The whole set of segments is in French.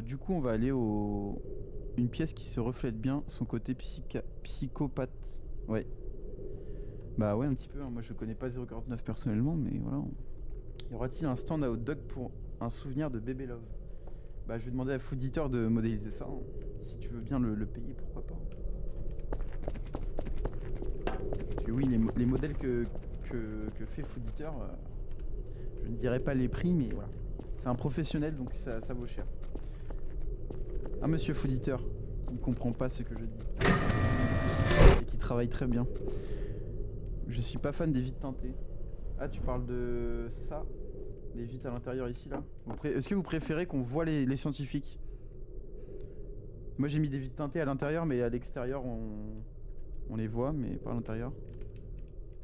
Du coup, on va aller au... Une pièce qui se reflète bien son côté psychopathe. Ouais. Bah ouais, un petit peu. Hein. Moi, je connais pas 049 personnellement, mais voilà. Y aura-t-il un stand à hot dog pour un souvenir de Bébé Love? Bah, je vais demander à Food Eater de modéliser ça. Hein. Si tu veux bien le payer, pourquoi pas. Parce que oui, les modèles que fait Food Eater, je ne dirais pas les prix, mais voilà. C'est un professionnel, donc ça vaut cher. Un monsieur Food Eater qui ne comprend pas ce que je dis et qui travaille très bien. Je suis pas fan des vitres teintées. Ah, tu parles de ça? Les vitres à l'intérieur ici, là? Est-ce que vous préférez qu'on voit les scientifiques? Moi, j'ai mis des vitres teintées à l'intérieur, mais à l'extérieur, on les voit, mais pas à l'intérieur.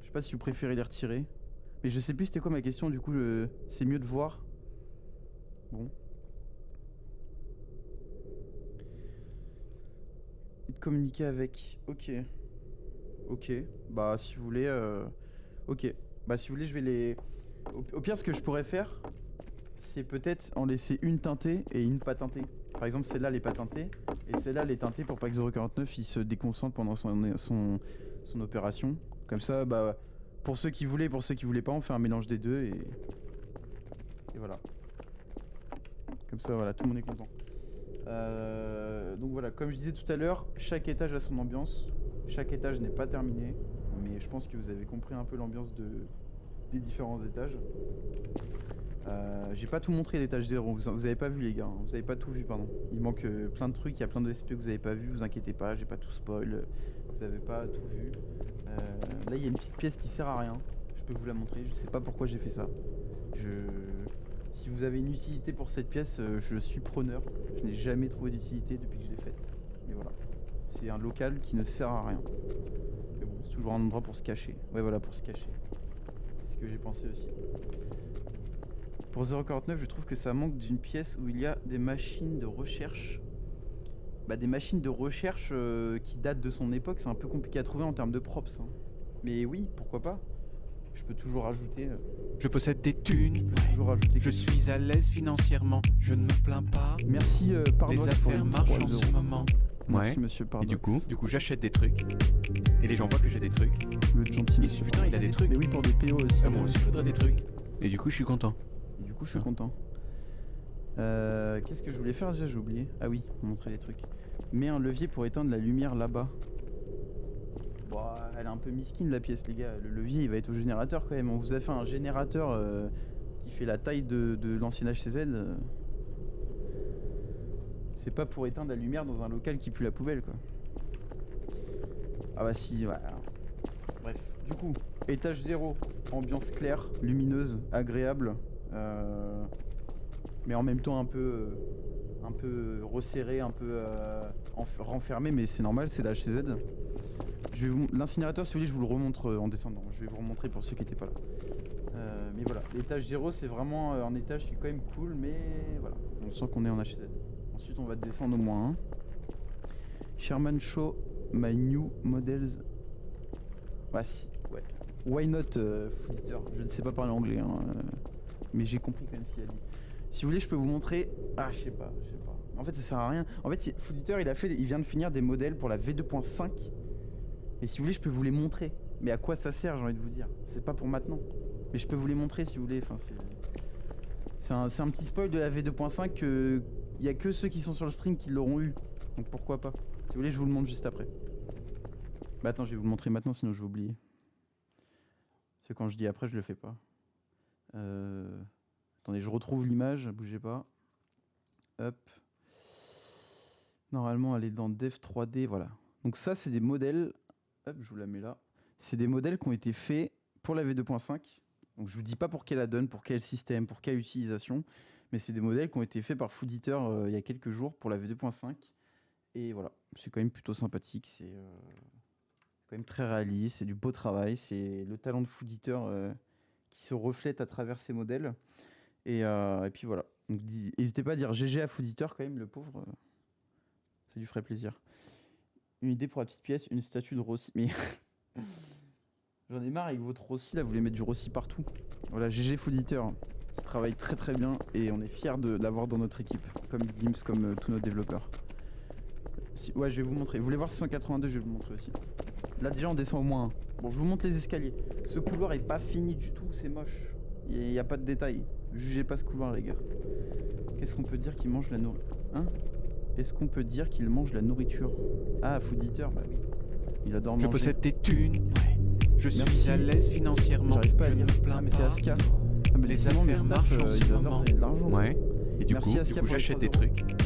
Je sais pas si vous préférez les retirer. Mais je sais plus c'était quoi ma question, du coup, c'est mieux de voir. Bon. Et de communiquer avec. Ok. Ok. Bah, si vous voulez... Ok. Bah, si vous voulez, je vais les... Au pire, ce que je pourrais faire, c'est peut-être en laisser une teintée et une pas teintée. Par exemple, celle-là, elle est pas teintée, et celle-là, elle est teintée pour pas que 049 il se déconcentre pendant son opération. Comme ça, bah, pour ceux qui voulaient, pour ceux qui voulaient pas, on fait un mélange des deux, et voilà. Comme ça, voilà, tout le monde est content. Donc voilà, comme je disais tout à l'heure, chaque étage a son ambiance. Chaque étage n'est pas terminé, mais je pense que vous avez compris un peu l'ambiance des différents étages. J'ai pas tout montré l'étage 0, vous avez pas vu les gars, hein. Vous avez pas tout vu, pardon. Il manque plein de trucs, il y a plein de SP que vous avez pas vu, vous inquiétez pas, j'ai pas tout spoil, vous avez pas tout vu. Là il y a une petite pièce qui sert à rien, je peux vous la montrer, je sais pas pourquoi j'ai fait ça. Si vous avez une utilité pour cette pièce, je suis preneur, je n'ai jamais trouvé d'utilité depuis que je l'ai faite. Mais voilà, c'est un local qui ne sert à rien. Mais bon, c'est toujours un endroit pour se cacher. Ouais voilà, pour se cacher. C'est ce que j'ai pensé aussi. Pour 049, je trouve que ça manque d'une pièce où il y a des machines de recherche. Bah, des machines de recherche qui datent de son époque, c'est un peu compliqué à trouver en termes de props. Hein. Mais oui, pourquoi pas? Je peux toujours rajouter. Je possède des thunes. Toujours rajouter. Je suis à l'aise financièrement. Je ne me plains pas. Merci Pardot. Les affaires marchent en ce moment. Merci monsieur Pardot. Et du coup, j'achète des trucs. Et les gens voient que j'ai des trucs. Vous êtes gentil. Ils disent putain, il a des trucs. Mais oui, pour des PO aussi. Ah, moi aussi, je voudrais des trucs. Et du coup, je suis content. Je suis content. Qu'est-ce que je voulais faire déjà? J'ai oublié. Ah oui, montrer les trucs. Mets un levier pour éteindre la lumière là-bas. Bon, elle est un peu misquine la pièce, les gars. Le levier, il va être au générateur quand même. On vous a fait un générateur qui fait la taille de l'ancien HCZ. C'est pas pour éteindre la lumière dans un local qui pue la poubelle, quoi. Ah bah si, voilà. Bref, du coup, étage 0, ambiance claire, lumineuse, agréable. Mais en même temps un peu resserré, un peu renfermé, mais c'est normal, c'est la HCZ. L'incinérateur, si vous voulez, je vous le remontre en descendant. Je vais vous remontrer pour ceux qui n'étaient pas là. Mais voilà, l'étage 0, c'est vraiment un étage qui est quand même cool, mais voilà, on sent qu'on est en HCZ. Ensuite, on va descendre au moins un. Sherman Show My New Models. Bah si, ouais. Why not, Food Eater? Je ne sais pas parler anglais, hein, mais j'ai compris quand même ce qu'il a dit. Si vous voulez, je peux vous montrer. Ah, je sais pas. En fait, ça sert à rien. En fait, Food Eater, il vient de finir des modèles pour la V2.5. Et si vous voulez, je peux vous les montrer. Mais à quoi ça sert, j'ai envie de vous dire. C'est pas pour maintenant. Mais je peux vous les montrer si vous voulez. Enfin, c'est un petit spoil de la V2.5 que il y a que ceux qui sont sur le stream qui l'auront eu. Donc pourquoi pas. Si vous voulez, je vous le montre juste après. Bah attends, je vais vous le montrer maintenant, sinon je vais oublier. Parce que quand je dis après, je le fais pas. Attendez, je retrouve l'image, bougez pas. Hop. Normalement, elle est dans Dev 3D, voilà. Donc ça, c'est des modèles. Hop, je vous la mets là. C'est des modèles qui ont été faits pour la V2.5. Donc je vous dis pas pour quelle donne, pour quel système, pour quelle utilisation. Mais c'est des modèles qui ont été faits par Food Eater il y a quelques jours pour la V2.5. Et voilà, c'est quand même plutôt sympathique. C'est quand même très réaliste, c'est du beau travail. C'est le talent de Food Eater qui se reflète à travers ces modèles. Et puis voilà. Donc, n'hésitez pas à dire GG à Food Eater quand même, le pauvre. Ça lui ferait plaisir. Une idée pour la petite pièce, une statue de Rossi. Mais j'en ai marre avec votre Rossi là, vous voulez mettre du Rossi partout. Voilà, GG Food Eater. qui travaille très très bien et on est fiers de l'avoir dans notre équipe, comme Gims, comme tous nos développeurs. Ouais, je vais vous montrer. Vous voulez voir 682, je vais vous montrer aussi. Là déjà on descend au moins 1. Bon, je vous montre les escaliers. Ce couloir est pas fini du tout, c'est moche. Il y a pas de détails. Jugez pas ce couloir les gars. Qu'est-ce qu'on peut dire qu'il mange la nourriture? Hein? Est-ce qu'on peut dire qu'il mange la nourriture? Ah, food eater, bah oui. Il adore manger. Je possède des thunes, ouais. Je suis Merci. à l'aise financièrement. J'arrive pas à Je lire. ne me plains Ah mais c'est pas. Aska. Ah, mais Les sinon, mes affaires staff, marchent en ce ils adorent moment. donner de l'argent. Ouais. Et du Merci, coup, Aska, pour les j'achète 3 des euros. trucs.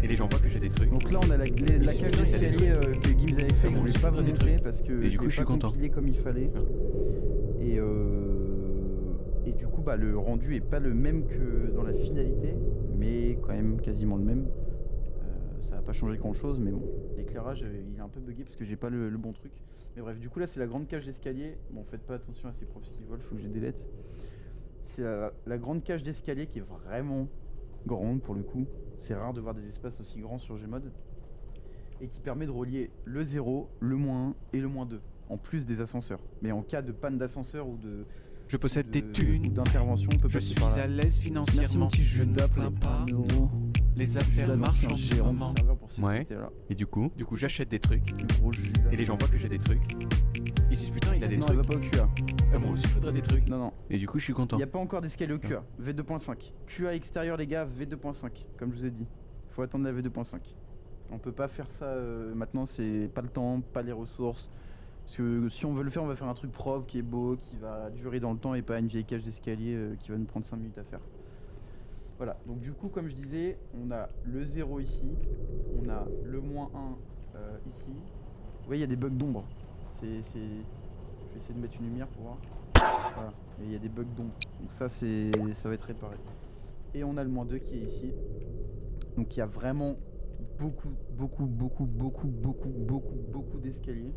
Et les gens voient que j'ai des trucs. Donc là on a la cage d'escalier que Gims avait fait, que je voulais pas vous des montrer trucs. parce que Et du je coup, l'ai je suis pas content. compilé comme il fallait. Et du coup bah le rendu est pas le même que dans la finalité, mais quand même quasiment le même. Ça va pas changer grand chose, mais bon, l'éclairage il est un peu bugué parce que j'ai pas le bon truc. Mais bref, du coup là c'est la grande cage d'escalier. Bon, faites pas attention à ces props qui volent, faut que je les délète. C'est la grande cage d'escalier qui est vraiment grande pour le coup. C'est rare de voir des espaces aussi grands sur Gmod. Et qui permet de relier le 0, le -1 et le -2. En plus des ascenseurs. Mais en cas de panne d'ascenseur ou Je possède des thunes. d'intervention, on peut Je passer suis par là. à l'aise Merci mon financièrement. petit Je ne Judas me pour plains les pas. 1 euro. Les Judas, affaires merci, marchent un en ce gérant du moment. serveur pour ceux qui Ouais. étaient là. Et du coup, j'achète des trucs. Le gros Judas. Et les gens voient que j'ai des trucs. Ils disent putain, il a des Non, elle trucs. va pas au QA. Ah, moi aussi, je voudrais des trucs. Non, non. Et du coup, je suis content. Il n'y a pas encore d'escalier au QA. V2.5. QA extérieur, les gars, V2.5. Comme je vous ai dit. Faut attendre la V2.5. On peut pas faire ça maintenant, c'est pas le temps, pas les ressources. Parce que si on veut le faire, on va faire un truc propre, qui est beau, qui va durer dans le temps et pas une vieille cage d'escalier qui va nous prendre 5 minutes à faire. Voilà, donc du coup, comme je disais, on a le 0 ici, on a le -1 ici. Vous voyez, il y a des bugs d'ombre. Je vais essayer de mettre une lumière pour voir. Voilà, et il y a des bugs d'ombre. Donc ça va être réparé. Et on a le -2 qui est ici. Donc il y a vraiment beaucoup d'escaliers.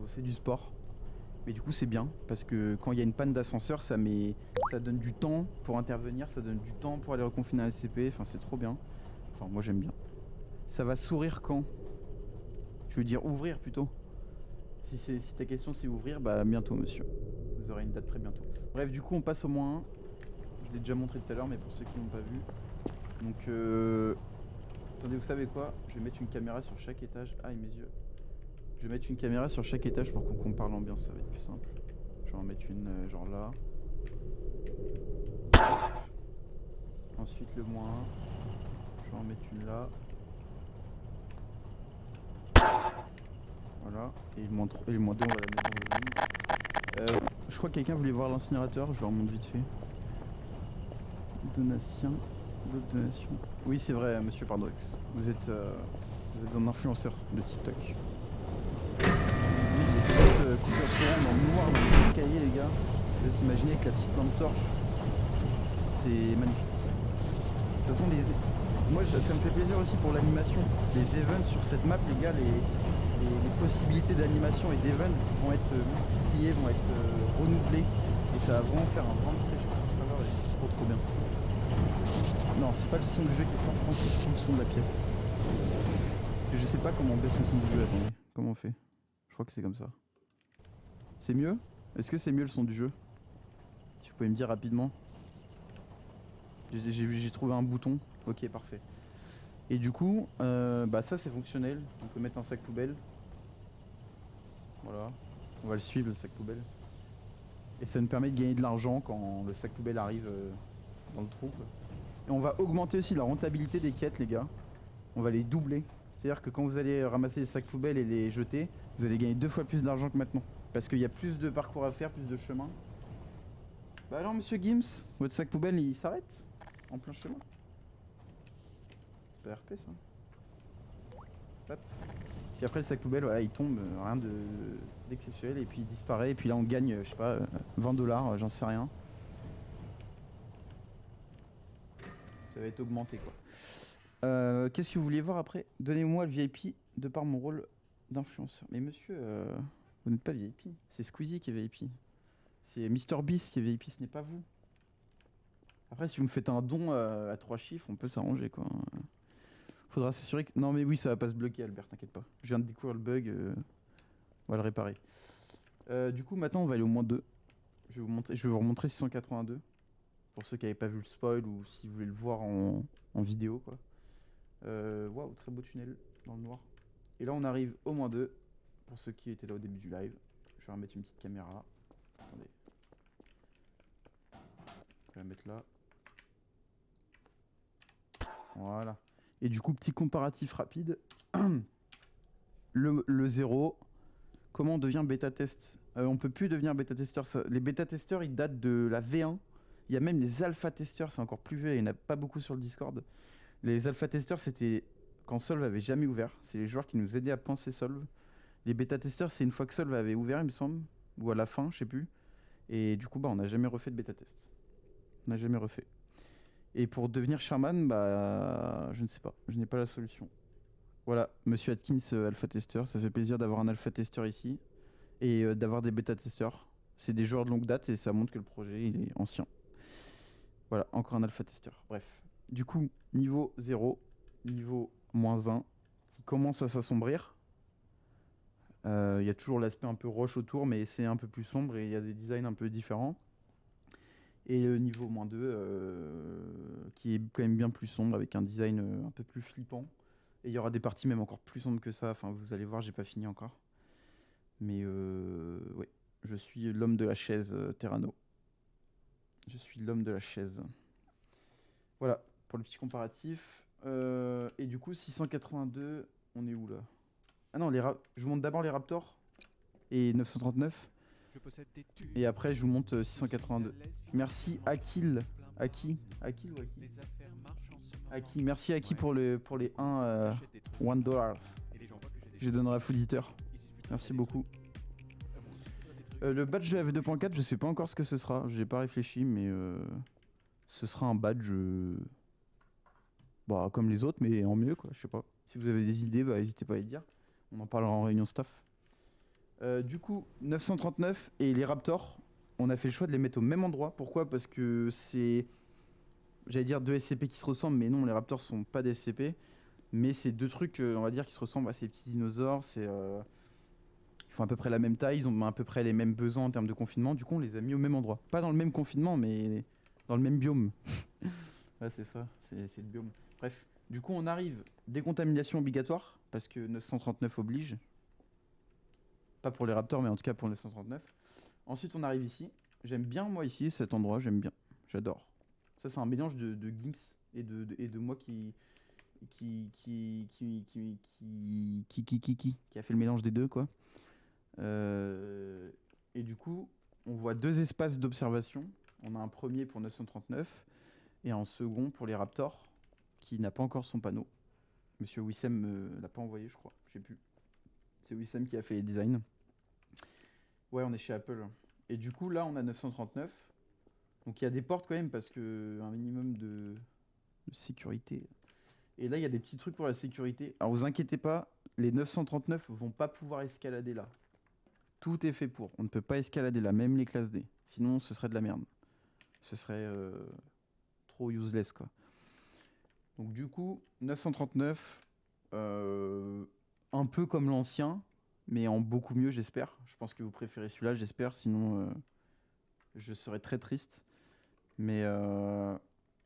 C'est du sport. Mais du coup c'est bien parce que quand il y a une panne d'ascenseur, ça donne du temps pour intervenir, ça donne du temps pour aller reconfiner un SCP, enfin c'est trop bien. Enfin moi j'aime bien. Ça va s'ouvrir quand? Tu veux dire ouvrir plutôt? Si ta question c'est ouvrir, bah bientôt monsieur. Vous aurez une date très bientôt. Bref, du coup on passe au -1. Je l'ai déjà montré tout à l'heure, mais pour ceux qui n'ont pas vu. Donc attendez, vous savez quoi? Je vais mettre une caméra sur chaque étage. Aïe mes yeux. Je vais mettre une caméra sur chaque étage pour qu'on compare l'ambiance, ça va être plus simple. Je vais en mettre une genre là. Ensuite le -1. Je vais en mettre une là. Voilà. Et le -2 on va la mettre dans le zoom. Je crois que quelqu'un voulait voir l'incinérateur, je leur montre vite fait. Donation. D'autres donations. Oui c'est vrai monsieur Pardox. Vous êtes un influenceur de TikTok. Coupure de courant dans le noir dans les escaliers les gars. Je vais s'imaginer avec la petite lampe torche. C'est magnifique. De toute façon moi ça me fait plaisir aussi pour l'animation. Les events sur cette map les gars, les possibilités d'animation et d'events vont être multipliées, vont être renouvelées. Et ça va vraiment faire un grand refresh sur le serveur et c'est trop bien. Non c'est pas le son du jeu qui est fort, je pense que c'est surtout le son de la pièce. Parce que je sais pas comment on baisse le son du jeu, attendez. Comment on fait? Je crois que c'est comme ça. C'est mieux? Est-ce que c'est mieux le son du jeu? Si vous pouvez me dire rapidement. J'ai trouvé un bouton. Ok, parfait. Et du coup, bah ça c'est fonctionnel. On peut mettre un sac poubelle. Voilà. On va le suivre le sac poubelle. Et ça nous permet de gagner de l'argent quand le sac poubelle arrive dans le trou. Et on va augmenter aussi la rentabilité des quêtes les gars. On va les doubler. C'est-à-dire que quand vous allez ramasser les sacs poubelles et les jeter, vous allez gagner 2 fois plus d'argent que maintenant. Parce qu'il y a plus de parcours à faire, plus de chemin. Bah alors monsieur Gims, votre sac poubelle il s'arrête en plein chemin. C'est pas RP ça. Hop. Puis après le sac poubelle, voilà, il tombe, rien d'exceptionnel et puis il disparaît. Et puis là on gagne, je sais pas, 20 $, j'en sais rien. Ça va être augmenté quoi. Qu'est-ce que vous vouliez voir après? Donnez-moi le VIP de par mon rôle d'influenceur. Mais monsieur, vous n'êtes pas VIP. C'est Squeezie qui est VIP. C'est MrBeast qui est VIP, ce n'est pas vous. Après, si vous me faites un don à 3 chiffres, on peut s'arranger quoi. Faudra s'assurer que... Non mais oui, ça va pas se bloquer Albert, t'inquiète pas. Je viens de découvrir le bug, on va le réparer. Du coup, maintenant, on va aller au -2. Je vais vous montrer 682. Pour ceux qui n'avaient pas vu le spoil ou si vous voulez le voir en vidéo, quoi. Waouh, très beau tunnel dans le noir. Et là, on arrive au -2. Pour ceux qui étaient là au début du live. Je vais remettre une petite caméra. Attendez. Je vais la mettre là. Voilà. Et du coup, petit comparatif rapide. Le 0. Comment on devient bêta-test? On peut plus devenir bêta-testeur. Les bêta-testeurs, ils datent de la V1. Il y a même les alpha-testeurs, c'est encore plus vieux. Il n'y en a pas beaucoup sur le Discord. Les alpha-testeurs, c'était quand Solve avait jamais ouvert. C'est les joueurs qui nous aidaient à penser Solve. Les bêta-testeurs, c'est une fois que Solve avait ouvert, il me semble. Ou à la fin, je sais plus. Et du coup, bah, on n'a jamais refait de bêta-test. On n'a jamais refait. Et pour devenir Sherman, bah, je ne sais pas. Je n'ai pas la solution. Voilà, Monsieur Atkins, alpha-testeur. Ça fait plaisir d'avoir un alpha-testeur ici. Et d'avoir des bêta-testeurs. C'est des joueurs de longue date et ça montre que le projet, il est ancien. Voilà, encore un alpha-testeur. Bref. Du coup, niveau 0, niveau -1, qui commence à s'assombrir. Il y a toujours l'aspect un peu roche autour, mais c'est un peu plus sombre et il y a des designs un peu différents. Et le niveau -2, qui est quand même bien plus sombre, avec un design un peu plus flippant. Et il y aura des parties même encore plus sombres que ça. Enfin, vous allez voir, j'ai pas fini encore. Mais ouais, je suis l'homme de la chaise, Terrano. Je suis l'homme de la chaise. Voilà, pour le petit comparatif. Et du coup, 682, on est où là? Ah non, je vous montre d'abord les Raptors et 939. Et après, je vous montre 682. Merci Akil. Akil ou Aki? Merci Aki pour les 1 $1. Je donnerai à Fooditeur. Merci beaucoup. Le badge de F2.4, je sais pas encore ce que ce sera. J'ai pas réfléchi, mais ce sera un badge bah, comme les autres, mais en mieux, quoi. Je sais pas. Si vous avez des idées, bah, n'hésitez pas à les dire. On en parlera en réunion staff. Du coup, 939 et les Raptors, on a fait le choix de les mettre au même endroit. Pourquoi? Parce que c'est, j'allais dire deux SCP qui se ressemblent, mais non, les Raptors sont pas des SCP. Mais c'est deux trucs, on va dire, qui se ressemblent à ces petits dinosaures. Ils font à peu près la même taille, ils ont à peu près les mêmes besoins en termes de confinement. Du coup, on les a mis au même endroit. Pas dans le même confinement, mais dans le même biome. Ouais, c'est ça, c'est le biome. Bref, du coup, on arrive, décontamination obligatoire, parce que 939 oblige. Pas pour les Raptors, mais en tout cas pour 939. Ensuite, on arrive ici. J'aime bien, moi, ici, cet endroit, j'aime bien. J'adore. Ça, c'est un mélange de Ginks et de moi qui a fait le mélange des deux, quoi. Et du coup, on voit deux espaces d'observation. On a un premier pour 939 et un second pour les Raptors, qui n'a pas encore son panneau. Monsieur Wissem l'a pas envoyé, je crois. Je sais plus. C'est Wissem qui a fait les designs. Ouais, on est chez Apple. Et du coup, là, on a 939. Donc, il y a des portes quand même, parce que un minimum de sécurité. Et là, il y a des petits trucs pour la sécurité. Alors, vous inquiétez pas, les 939 vont pas pouvoir escalader là. Tout est fait pour. On ne peut pas escalader là, même les classes D. Sinon, ce serait de la merde. Ce serait trop useless, quoi. Donc, du coup, 939, un peu comme l'ancien, mais en beaucoup mieux, j'espère. Je pense que vous préférez celui-là, j'espère. Sinon, je serais très triste. Mais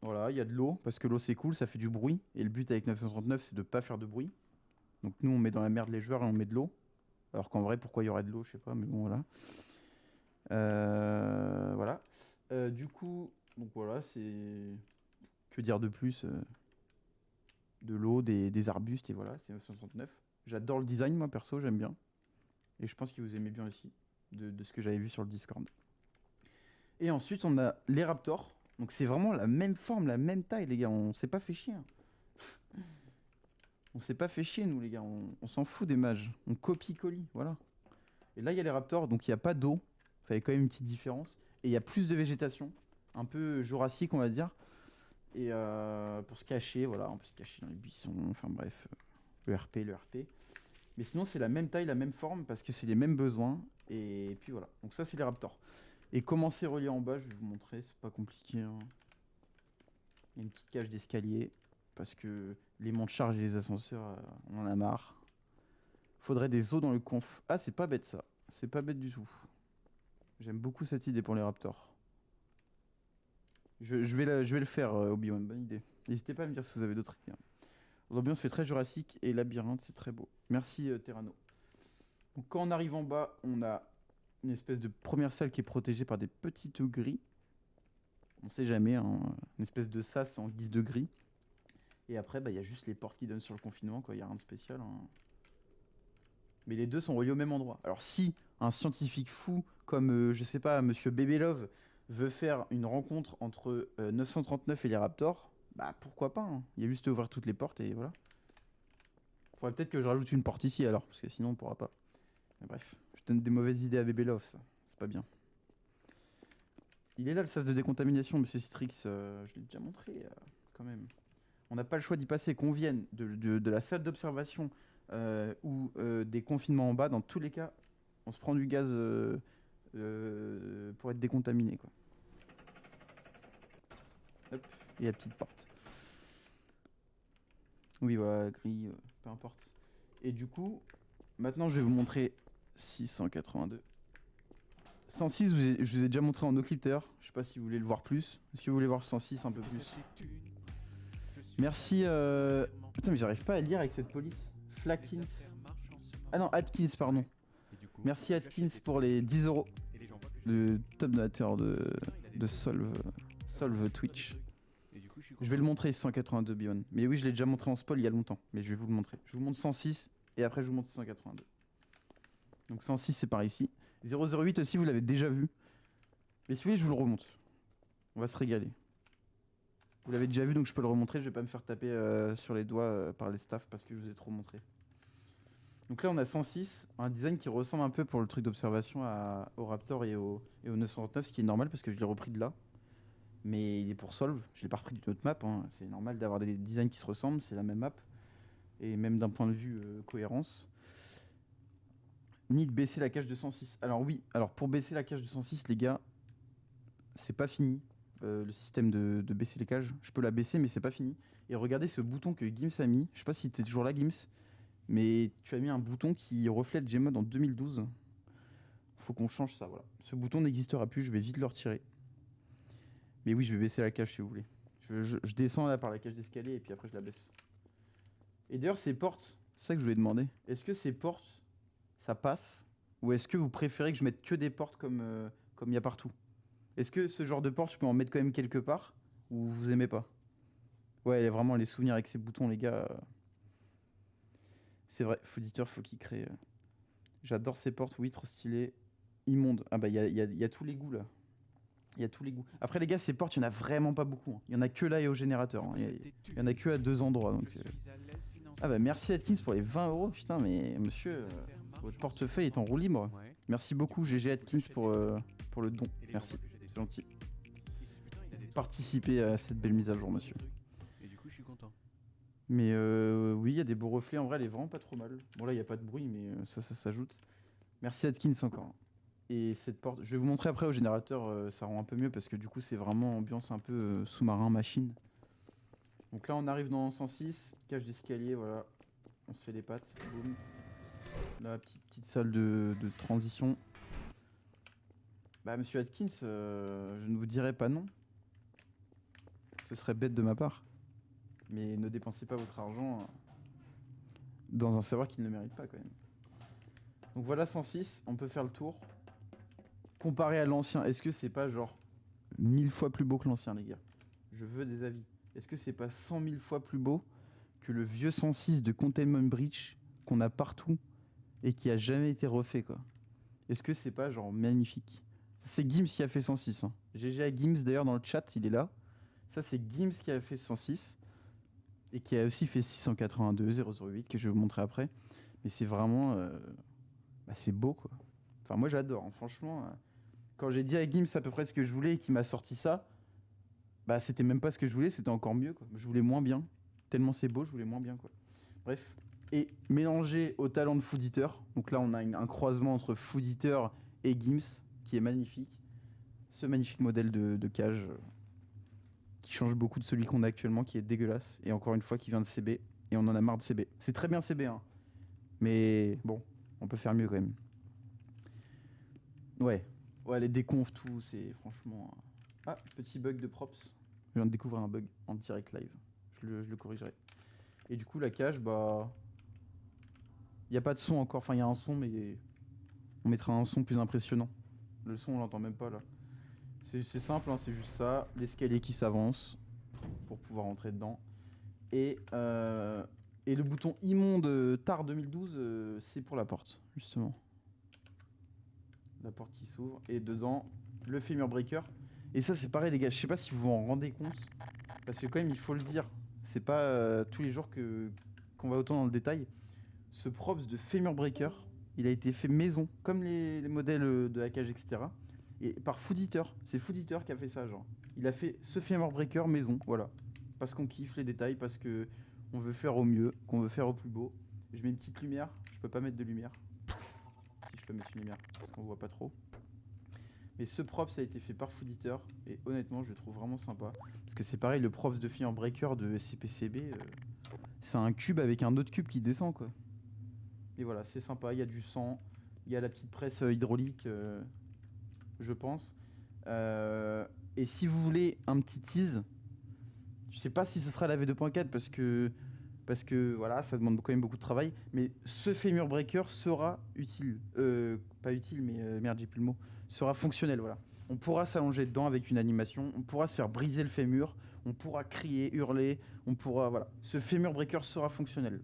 voilà, il y a de l'eau, parce que l'eau, c'est cool, ça fait du bruit. Et le but avec 939, c'est de ne pas faire de bruit. Donc, nous, on met dans la merde les joueurs et on met de l'eau. Alors qu'en vrai, pourquoi il y aurait de l'eau, je sais pas, mais bon, voilà. Voilà. Du coup, donc voilà, c'est... Que dire de plus de l'eau, des arbustes, et voilà, c'est 939. J'adore le design, moi, perso, j'aime bien. Et je pense que vous aimez bien aussi, de ce que j'avais vu sur le Discord. Et ensuite, on a les Raptors. Donc c'est vraiment la même forme, la même taille, les gars. On s'est pas fait chier. On s'est pas fait chier, nous, les gars. On s'en fout des mages. On copie-colie, voilà. Et là, il y a les Raptors, donc il n'y a pas d'eau. Il fallait quand même une petite différence. Et il y a plus de végétation. Un peu jurassique, on va dire. Et pour se cacher, voilà. On peut se cacher dans les buissons. Enfin bref, le RP. Mais sinon, c'est la même taille, la même forme, parce que c'est les mêmes besoins. Et puis voilà. Donc ça, c'est les Raptors. Et comment c'est relié en bas, je vais vous montrer. C'est pas compliqué, hein. Il y a une petite cage d'escalier. Parce que les monts de charge et les ascenseurs, on en a marre. Faudrait des os dans le conf. Ah, c'est pas bête ça. C'est pas bête du tout. J'aime beaucoup cette idée pour les Raptors. Je vais le faire, Obi-Wan, bonne idée. N'hésitez pas à me dire si vous avez d'autres idées. L'ambiance fait très Jurassique et labyrinthe, c'est très beau. Merci Terrano. Donc quand on arrive en bas, on a une espèce de première salle qui est protégée par des petites grilles. On sait jamais, hein, une espèce de sas en guise de gris. Et après, il y a juste les portes qui donnent sur le confinement, quoi. Il n'y a rien de spécial. Hein. Mais les deux sont reliés au même endroit. Alors si un scientifique fou comme, je sais pas, Monsieur Bébélove veut faire une rencontre entre 939 et les Raptors, bah pourquoi pas, hein. Il y a juste à ouvrir toutes les portes et voilà. Faudrait peut-être que je rajoute une porte ici alors, parce que sinon on pourra pas. Mais bref, je donne des mauvaises idées à Bébélove, ça. C'est pas bien. Il est là le sas de décontamination, Monsieur Citrix. Je l'ai déjà montré, quand même. On n'a pas le choix d'y passer, qu'on vienne de la salle d'observation ou des confinements en bas. Dans tous les cas, on se prend du gaz pour être décontaminé, quoi. Hop, et la petite porte. Oui, voilà, grille, peu importe. Et du coup, maintenant je vais vous montrer 682. 106, je vous ai déjà montré en Oclipter. Je sais pas si vous voulez le voir plus. Est-ce que vous voulez voir 106 un peu plus? Merci. Putain, mais j'arrive pas à lire avec cette police. Flackins. Ah non, Atkins, pardon. Merci Atkins pour les 10 euros. Le top donateur de Solve Twitch. Je vais le montrer 182 Bion. Mais oui, je l'ai déjà montré en spoil il y a longtemps. Mais je vais vous le montrer. Je vous montre 106 et après je vous montre 182. Donc 106 c'est par ici. 008 aussi vous l'avez déjà vu. Mais si vous voulez je vous le remonte. On va se régaler. Vous l'avez déjà vu donc je peux le remontrer. Je vais pas me faire taper sur les doigts par les staffs parce que je vous ai trop montré. Donc là on a 106, un design qui ressemble un peu pour le truc d'observation au Raptor et au 929, ce qui est normal parce que je l'ai repris de là. Mais il est pour Solve, je l'ai pas repris d'une autre map, hein. C'est normal d'avoir des designs qui se ressemblent, c'est la même map. Et même d'un point de vue cohérence. Ni de baisser la cage de 106. Alors oui, alors pour baisser la cage de 106 les gars, c'est pas fini. Le système de baisser les cages, je peux la baisser mais c'est pas fini. Et regardez ce bouton que Gims a mis, je sais pas si t'es toujours là Gims, mais tu as mis un bouton qui reflète Gmod en 2012. Faut qu'on change ça, voilà. Ce bouton n'existera plus, je vais vite le retirer. Mais oui, je vais baisser la cage si vous voulez. Je descends là par la cage d'escalier et puis après je la baisse. Et d'ailleurs ces portes, c'est ça que je voulais demander. Est-ce que ces portes, ça passe? Ou est-ce que vous préférez que je mette que des portes comme il y a partout? Est-ce que ce genre de porte, je peux en mettre quand même quelque part? Ou vous aimez pas? Ouais, vraiment les souvenirs avec ces boutons les gars... C'est vrai, Fauditeur, faut qu'il crée... J'adore ces portes, oui, trop stylé. Immonde. Ah bah il y a tous les goûts là. Il y a tous les goûts. Après les gars, ces portes, il n'y en a vraiment pas beaucoup. Hein. Il y en a que là et au générateur. Hein. Il y en a que à 2 endroits. Donc, Ah bah merci Atkins pour les 20 euros. Putain, mais monsieur, votre portefeuille est en roue libre. Merci beaucoup GG Atkins pour le don. Merci, c'est gentil. Participez à cette belle mise à jour, monsieur. Et du coup, je suis content. Mais oui, il y a des beaux reflets. En vrai, elle est vraiment pas trop mal. Bon là, il n'y a pas de bruit, mais ça s'ajoute. Merci Atkins encore. Et cette porte, je vais vous montrer après au générateur, ça rend un peu mieux parce que du coup c'est vraiment ambiance un peu sous-marin, machine. Donc là on arrive dans 106, cage d'escalier, voilà. On se fait les pattes, boum. Là, petite salle de transition. Bah monsieur Atkins, je ne vous dirai pas non. Ce serait bête de ma part. Mais ne dépensez pas votre argent dans un serveur qui ne le mérite pas quand même. Donc voilà 106, on peut faire le tour. Comparé à l'ancien, est-ce que c'est pas genre 1000 fois plus beau que l'ancien, les gars? Je veux des avis. Est-ce que c'est pas 100 000 fois plus beau que le vieux 106 de Containment Breach qu'on a partout et qui a jamais été refait, quoi? Est-ce que c'est pas genre magnifique? C'est Gims qui a fait 106. Hein. GG à Gims d'ailleurs dans le chat, il est là. Ça c'est Gims qui a fait 106 et qui a aussi fait 682, 008 que je vais vous montrer après. Mais c'est vraiment, c'est beau, quoi. Enfin moi j'adore, hein. Franchement. Quand j'ai dit à Gims à peu près ce que je voulais et qu'il m'a sorti ça, bah c'était même pas ce que je voulais, c'était encore mieux, quoi. Je voulais moins bien. Tellement c'est beau, je voulais moins bien, quoi. Bref. Et mélangé au talent de Fauditeur, donc là on a un croisement entre Fauditeur et Gims qui est magnifique. Ce magnifique modèle de cage qui change beaucoup de celui qu'on a actuellement, qui est dégueulasse. Et encore une fois qui vient de CB. Et on en a marre de CB. C'est très bien CB, hein. Mais bon, on peut faire mieux quand même. Ouais, les déconfs, tout, c'est franchement... Ah, petit bug de props. Je viens de découvrir un bug en direct live. Je le corrigerai. Et du coup, la cage, bah... Il n'y a pas de son encore. Enfin, il y a un son, mais on mettra un son plus impressionnant. Le son, on l'entend même pas là. C'est simple, hein, c'est juste ça. L'escalier qui s'avance pour pouvoir entrer dedans. Et le bouton immonde TAR 2012, c'est pour la porte, justement. La porte qui s'ouvre. Et dedans, le femur breaker. Et ça, c'est pareil, les gars. Je sais pas si vous vous en rendez compte. Parce que, quand même, il faut le dire. C'est pas tous les jours qu'on va autant dans le détail. Ce props de femur breaker, il a été fait maison, comme les modèles de hackage, etc. Et par Food Eater. C'est Food Eater qui a fait ça, genre. Il a fait ce femur breaker maison, voilà. Parce qu'on kiffe les détails, parce que on veut faire au mieux, qu'on veut faire au plus beau. Je mets une petite lumière, je peux pas mettre de lumière. Si je peux mettre une lumière, parce qu'on voit pas trop. Mais ce prop ça a été fait par Food Eater, et honnêtement je le trouve vraiment sympa. Parce que c'est pareil, le props de Femur Breaker de SCPCB, c'est un cube avec un autre cube qui descend quoi. Et voilà, c'est sympa, il y a du sang, il y a la petite presse hydraulique, je pense. Et si vous voulez un petit tease, je sais pas si ce sera la V2.4 parce que voilà, ça demande quand même beaucoup de travail. Mais ce femur breaker sera utile. Pas utile, mais merde, j'ai plus le mot. Sera fonctionnel, voilà. On pourra s'allonger dedans avec une animation. On pourra se faire briser le fémur. On pourra crier, hurler. On pourra, voilà. Ce femur breaker sera fonctionnel.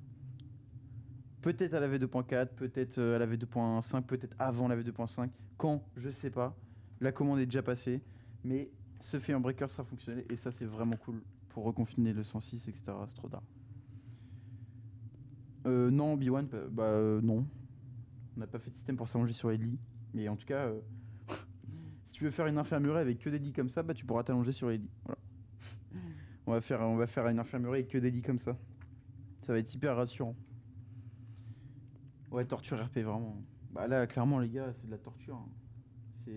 Peut-être à la V2.4, peut-être à la V2.5, peut-être avant la V2.5. Quand, je sais pas. La commande est déjà passée. Mais ce femur breaker sera fonctionnel. Et ça, c'est vraiment cool. Pour reconfiner le 106, etc. C'est trop tard. Non, B1, non. On n'a pas fait de système pour s'allonger sur les lits. Mais en tout cas, si tu veux faire une infirmerie avec que des lits comme ça, bah tu pourras t'allonger sur les lits. Voilà. On va faire une infirmerie avec que des lits comme ça. Ça va être hyper rassurant. Ouais, torture RP, vraiment. Bah là, clairement, les gars, c'est de la torture. Hein.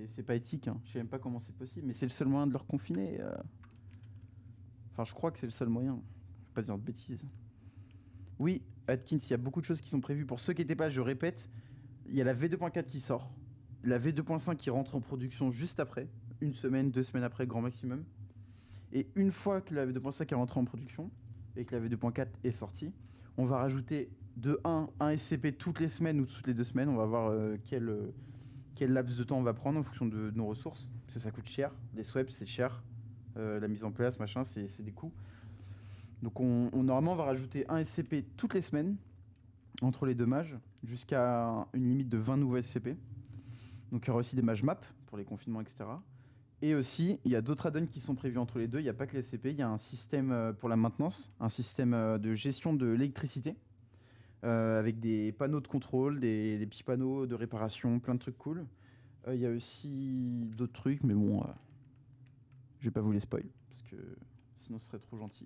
C'est pas éthique. Hein. Je sais même pas comment c'est possible, mais c'est le seul moyen de leur confiner. Enfin, je crois que c'est le seul moyen. Je vais pas dire de bêtises. Oui, Atkins, il y a beaucoup de choses qui sont prévues. Pour ceux qui n'étaient pas, je répète, il y a la V2.4 qui sort. La V2.5 qui rentre en production juste après. Une semaine, 2 semaines après, grand maximum. Et une fois que la V2.5 est rentrée en production et que la V2.4 est sortie, on va rajouter de un SCP toutes les semaines ou toutes les 2 semaines. On va voir quel laps de temps on va prendre en fonction de nos ressources. Parce que ça coûte cher. Les swaps, c'est cher. La mise en place, machin, c'est des coûts. Donc normalement on va rajouter un SCP toutes les semaines entre les deux mages jusqu'à une limite de 20 nouveaux SCP. Donc il y aura aussi des mages map pour les confinements, etc. Et aussi il y a d'autres add-ons qui sont prévus entre les deux. Il n'y a pas que les SCP, il y a un système pour la maintenance, un système de gestion de l'électricité avec des panneaux de contrôle, des petits panneaux de réparation, plein de trucs cool. Il y a aussi d'autres trucs, mais bon, je vais pas vous les spoil parce que sinon ce serait trop gentil.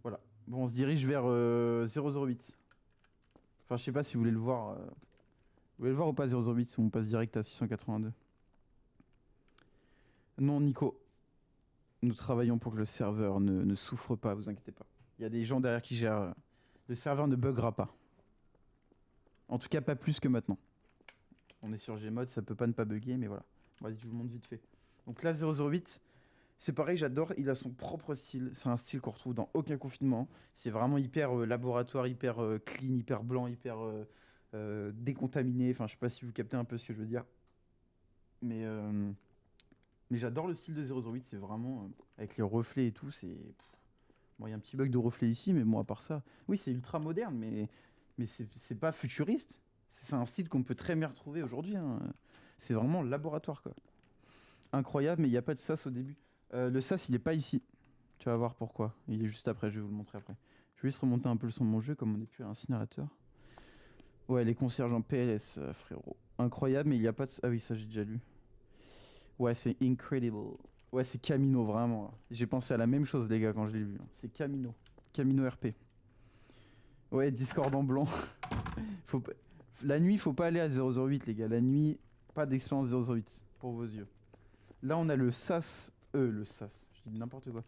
Voilà. Bon, on se dirige vers 008. Enfin, je sais pas si vous voulez le voir. Vous voulez le voir ou pas 008 si on passe direct à 682. Non, Nico. Nous travaillons pour que le serveur ne souffre pas, vous inquiétez pas. Il y a des gens derrière qui gèrent. Le serveur ne buggera pas. En tout cas, pas plus que maintenant. On est sur Gmod, ça peut pas ne pas bugger, mais voilà. Vas-y, je vous montre vite fait. Donc là, 008. C'est pareil, j'adore, il a son propre style. C'est un style qu'on retrouve dans aucun confinement. C'est vraiment hyper laboratoire, hyper clean, hyper blanc, hyper décontaminé. Enfin, je sais pas si vous captez un peu ce que je veux dire. Mais j'adore le style de 008, c'est vraiment... avec les reflets et tout, c'est... Bon, il y a un petit bug de reflet ici, mais bon, à part ça... Oui, c'est ultra moderne, mais c'est pas futuriste. C'est un style qu'on peut très bien retrouver aujourd'hui. Hein. C'est vraiment laboratoire, quoi. Incroyable, mais il n'y a pas de sas au début. Le sas, il est pas ici. Tu vas voir pourquoi. Il est juste après, je vais vous le montrer après. Je vais juste remonter un peu le son de mon jeu, comme on n'est plus à l'incinérateur. Ouais, les concierges en PLS, frérot. Incroyable, mais il n'y a pas de... Ah oui, ça j'ai déjà lu. Ouais, c'est incredible. Ouais, c'est Camino, vraiment. J'ai pensé à la même chose, les gars, quand je l'ai lu. C'est Camino. Camino RP. Ouais, Discord en blanc. La nuit, faut pas aller à 008, les gars. La nuit, pas d'expérience 008, pour vos yeux. Là, on a le SAS... le SAS, je dis n'importe quoi.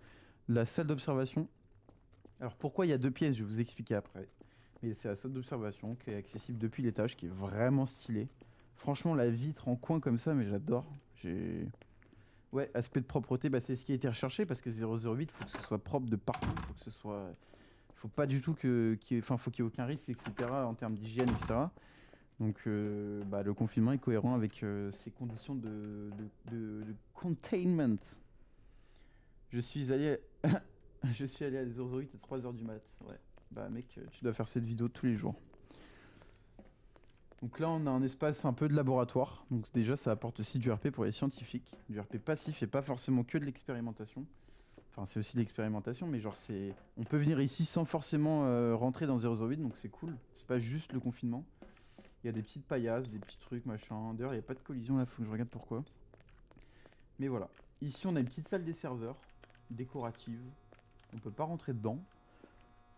La salle d'observation. Alors, pourquoi il y a 2 pièces, je vais vous expliquer après. Mais c'est la salle d'observation qui est accessible depuis l'étage, qui est vraiment stylée. Franchement, la vitre en coin comme ça, mais j'adore. Ouais, aspect de propreté, bah, c'est ce qui a été recherché parce que 008, faut que ce soit propre de partout, faut que ce soit, faut pas du tout faut qu'il y ait aucun risque, etc. en termes d'hygiène, etc. Donc, bah, le confinement est cohérent avec ces conditions de containment. Je suis allé, je suis allé à 008 à 3h du mat. Ouais, bah mec, tu dois faire cette vidéo tous les jours. Donc là, on a un espace un peu de laboratoire. Donc déjà, ça apporte aussi du RP pour les scientifiques. Du RP passif et pas forcément que de l'expérimentation. Enfin, c'est aussi de l'expérimentation, mais genre, on peut venir ici sans forcément rentrer dans 008, donc c'est cool. C'est pas juste le confinement. Il y a des petites paillasses, des petits trucs, machin. D'ailleurs, il n'y a pas de collision là, faut que je regarde pourquoi. Mais voilà. Ici, on a une petite salle des serveurs, décorative. On peut pas rentrer dedans.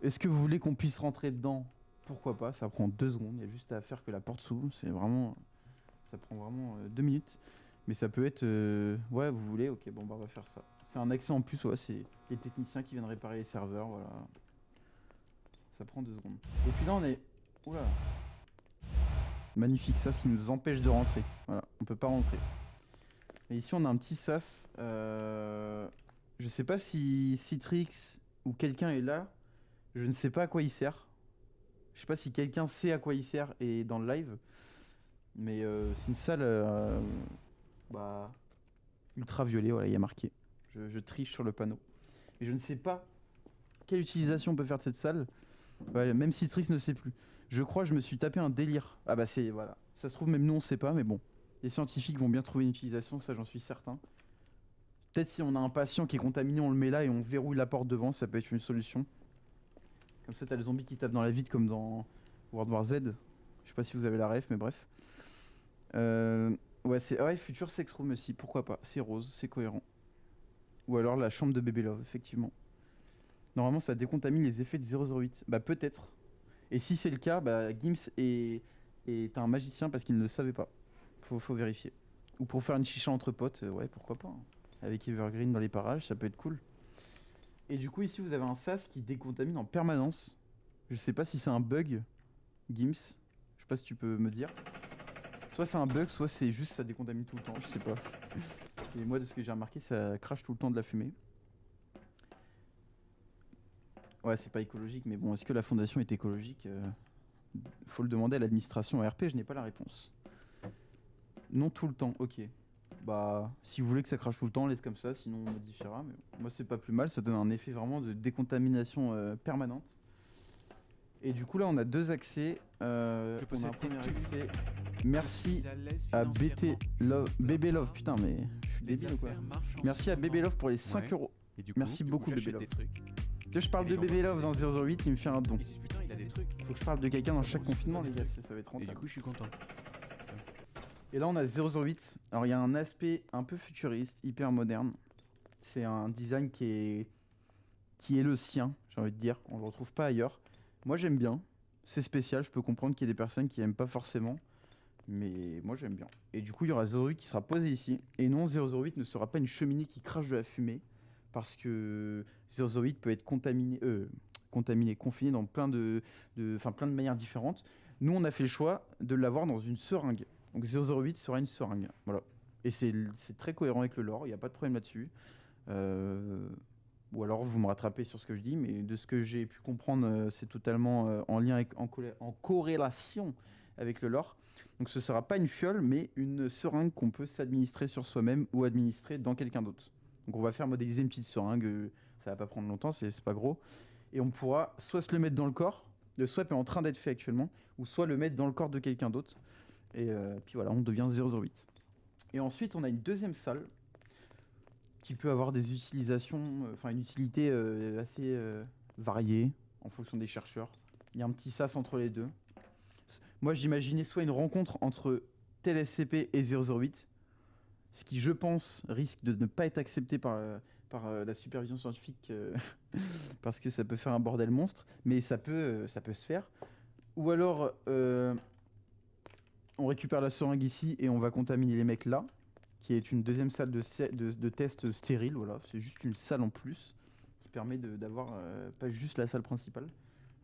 Est-ce que vous voulez qu'on puisse rentrer dedans? Pourquoi pas, ça prend 2 secondes, il y a juste à faire que la porte s'ouvre, c'est vraiment... Ça prend vraiment 2 minutes. Mais ça peut être... Ouais, vous voulez, ok, bon bah on va faire ça. C'est un accès en plus, ouais, c'est les techniciens qui viennent réparer les serveurs, voilà. Ça prend 2 secondes. Et puis là on est... Oula. Magnifique sas qui nous empêche de rentrer. Voilà, on peut pas rentrer. Et ici on a un petit sas. Je sais pas si Citrix ou quelqu'un est là. Je ne sais pas à quoi il sert. Je sais pas si quelqu'un sait à quoi il sert et dans le live. Mais c'est une salle bah, ultraviolet, voilà, il y a marqué. Je triche sur le panneau. Et je ne sais pas quelle utilisation on peut faire de cette salle. Ouais, même Citrix ne sait plus. Je crois que je me suis tapé un délire. Ah bah c'est... Voilà. Ça se trouve même nous on sait pas, mais bon. Les scientifiques vont bien trouver une utilisation, ça j'en suis certain. Peut-être si on a un patient qui est contaminé, on le met là et on verrouille la porte devant, ça peut être une solution. Comme ça t'as le zombie qui tape dans la vitre comme dans World War Z. Je sais pas si vous avez la ref, mais bref. Ouais, Future Sex Room aussi, pourquoi pas. C'est rose, c'est cohérent. Ou alors la chambre de bébé Love, effectivement. Normalement, ça décontamine les effets de 008. Bah, peut-être. Et si c'est le cas, bah, Gims est un magicien parce qu'il ne le savait pas. Faut vérifier. Ou pour faire une chicha entre potes, ouais, pourquoi pas. Hein. Avec Evergreen dans les parages, ça peut être cool. Et du coup, ici, vous avez un sas qui décontamine en permanence. Je sais pas si c'est un bug, Gims. Je sais pas si tu peux me dire. Soit c'est un bug, soit c'est juste ça décontamine tout le temps, je sais pas. Et moi, de ce que j'ai remarqué, ça crache tout le temps de la fumée. Ouais, c'est pas écologique, mais bon, est-ce que la fondation est écologique? Faut le demander à l'administration RP, je n'ai pas la réponse. Non tout le temps, ok. Bah, si vous voulez que ça crache tout le temps, laisse comme ça, sinon on modifiera. Mais moi, c'est pas plus mal, ça donne un effet vraiment de décontamination permanente. Et du coup, là, on a 2 accès. On a un premier accès. Merci à Bébé Love. Putain, mais je suis débile ou quoi? Merci à Bébé Love pour les 5 €. Merci beaucoup, Bébé Love. Que je parle de Bébé Love dans 008, il me fait un don. Faut que je parle de quelqu'un dans chaque confinement, les gars, ça va être rentable. Et du coup, je suis content. Et là, on a 008. Alors, il y a un aspect un peu futuriste, hyper moderne. C'est un design qui est le sien, j'ai envie de dire. On le retrouve pas ailleurs. Moi, j'aime bien. C'est spécial, je peux comprendre qu'il y ait des personnes qui aiment pas forcément. Mais moi, j'aime bien. Et du coup, il y aura 008 qui sera posé ici. Et non, 008 ne sera pas une cheminée qui crache de la fumée. Parce que 008 peut être confiné dans plein de manières différentes. Nous, on a fait le choix de l'avoir dans une seringue. Donc 008 sera une seringue. Voilà. Et c'est très cohérent avec le lore, il n'y a pas de problème là-dessus. Ou alors vous me rattrapez sur ce que je dis, mais de ce que j'ai pu comprendre, c'est totalement en lien en corrélation avec le lore. Donc ce ne sera pas une fiole, mais une seringue qu'on peut s'administrer sur soi-même ou administrer dans quelqu'un d'autre. Donc on va faire modéliser une petite seringue, ça va pas prendre longtemps, c'est pas gros. Et on pourra soit se le mettre dans le corps, le swap est en train d'être fait actuellement, ou soit le mettre dans le corps de quelqu'un d'autre. Et puis voilà, on devient 008. Et ensuite, on a une deuxième salle qui peut avoir des utilisations, une utilité assez variée en fonction des chercheurs. Il y a un petit sas entre les deux. Moi, j'imaginais soit une rencontre entre tel SCP et 008, ce qui, je pense, risque de ne pas être accepté par la supervision scientifique parce que ça peut faire un bordel monstre, mais ça peut se faire. Ou alors, on récupère la seringue ici et on va contaminer les mecs là, qui est une deuxième salle de test stérile. Voilà, c'est juste une salle en plus qui permet d'avoir pas juste la salle principale.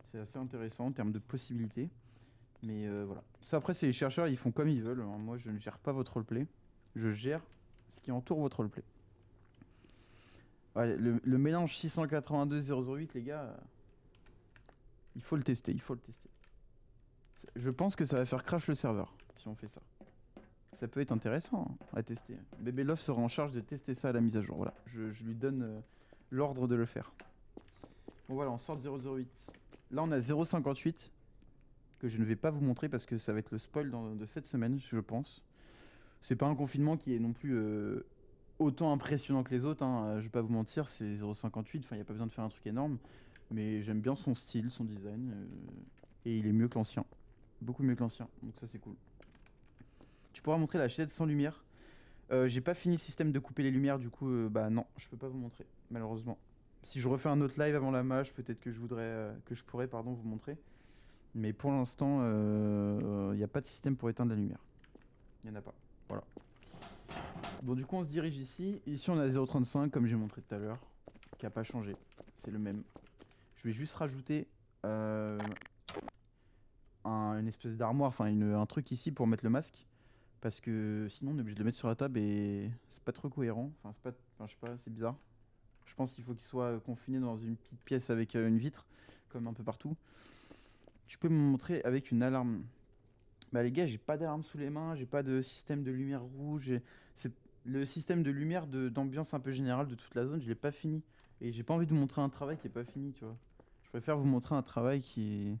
C'est assez intéressant en termes de possibilités. Mais voilà. Ça, après, c'est les chercheurs, ils font comme ils veulent. Moi, je ne gère pas votre roleplay. Je gère ce qui entoure votre roleplay. Ouais, le mélange 682-008, les gars, il faut le tester, il faut le tester. Je pense que ça va faire crash le serveur si on fait ça. Ça peut être intéressant hein, à tester. Bébé Love sera en charge de tester ça à la mise à jour. Voilà, je lui donne l'ordre de le faire. Bon voilà, on sort de 008. Là on a 058 que je ne vais pas vous montrer parce que ça va être le spoil de cette semaine, je pense. C'est pas un confinement qui est non plus autant impressionnant que les autres, hein. Je vais pas vous mentir, c'est 058, enfin il n'y a pas besoin de faire un truc énorme. Mais j'aime bien son style, son design. Et il est mieux que l'ancien. Beaucoup mieux que l'ancien, donc ça c'est cool. Tu pourras montrer la chaise sans lumière. J'ai pas fini le système de couper les lumières, du coup, bah non, je peux pas vous montrer, malheureusement. Si je refais un autre live avant la mage, peut-être que je pourrais, pardon, vous montrer. Mais pour l'instant, il n'y a pas de système pour éteindre la lumière. Il n'y en a pas. Voilà. Bon, du coup, on se dirige ici. Ici, on a 0,35, comme j'ai montré tout à l'heure, qui n'a pas changé. C'est le même. Je vais juste rajouter une espèce d'armoire, enfin un truc ici pour mettre le masque. Parce que sinon, on est obligé de le mettre sur la table et c'est pas trop cohérent. Enfin, je sais pas, c'est bizarre. Je pense qu'il faut qu'il soit confiné dans une petite pièce avec une vitre, comme un peu partout. Tu peux me montrer avec une alarme. Bah les gars, j'ai pas d'alarme sous les mains, j'ai pas de système de lumière rouge. C'est le système de lumière d'ambiance un peu générale de toute la zone, je l'ai pas fini. Et j'ai pas envie de vous montrer un travail qui est pas fini, tu vois. Je préfère vous montrer un travail qui est,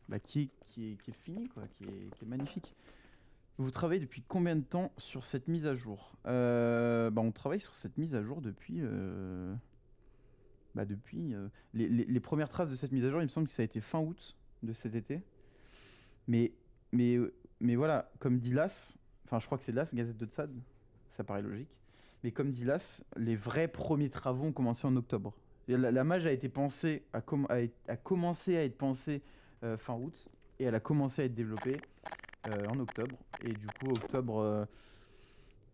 bah, qui est fini, quoi, qui est magnifique. Vous travaillez depuis combien de temps sur cette mise à jour? Bah, on travaille sur cette mise à jour depuis... les premières traces de cette mise à jour, il me semble que ça a été fin août de cet été. Mais, mais voilà, comme dit Las, enfin je crois que c'est Las, Gazette de Tsad, ça paraît logique. Mais comme dit Las, les vrais premiers travaux ont commencé en octobre. Et la mage a été pensée, a commencé à être pensée fin août, et elle a commencé à être développée en octobre. Et du coup,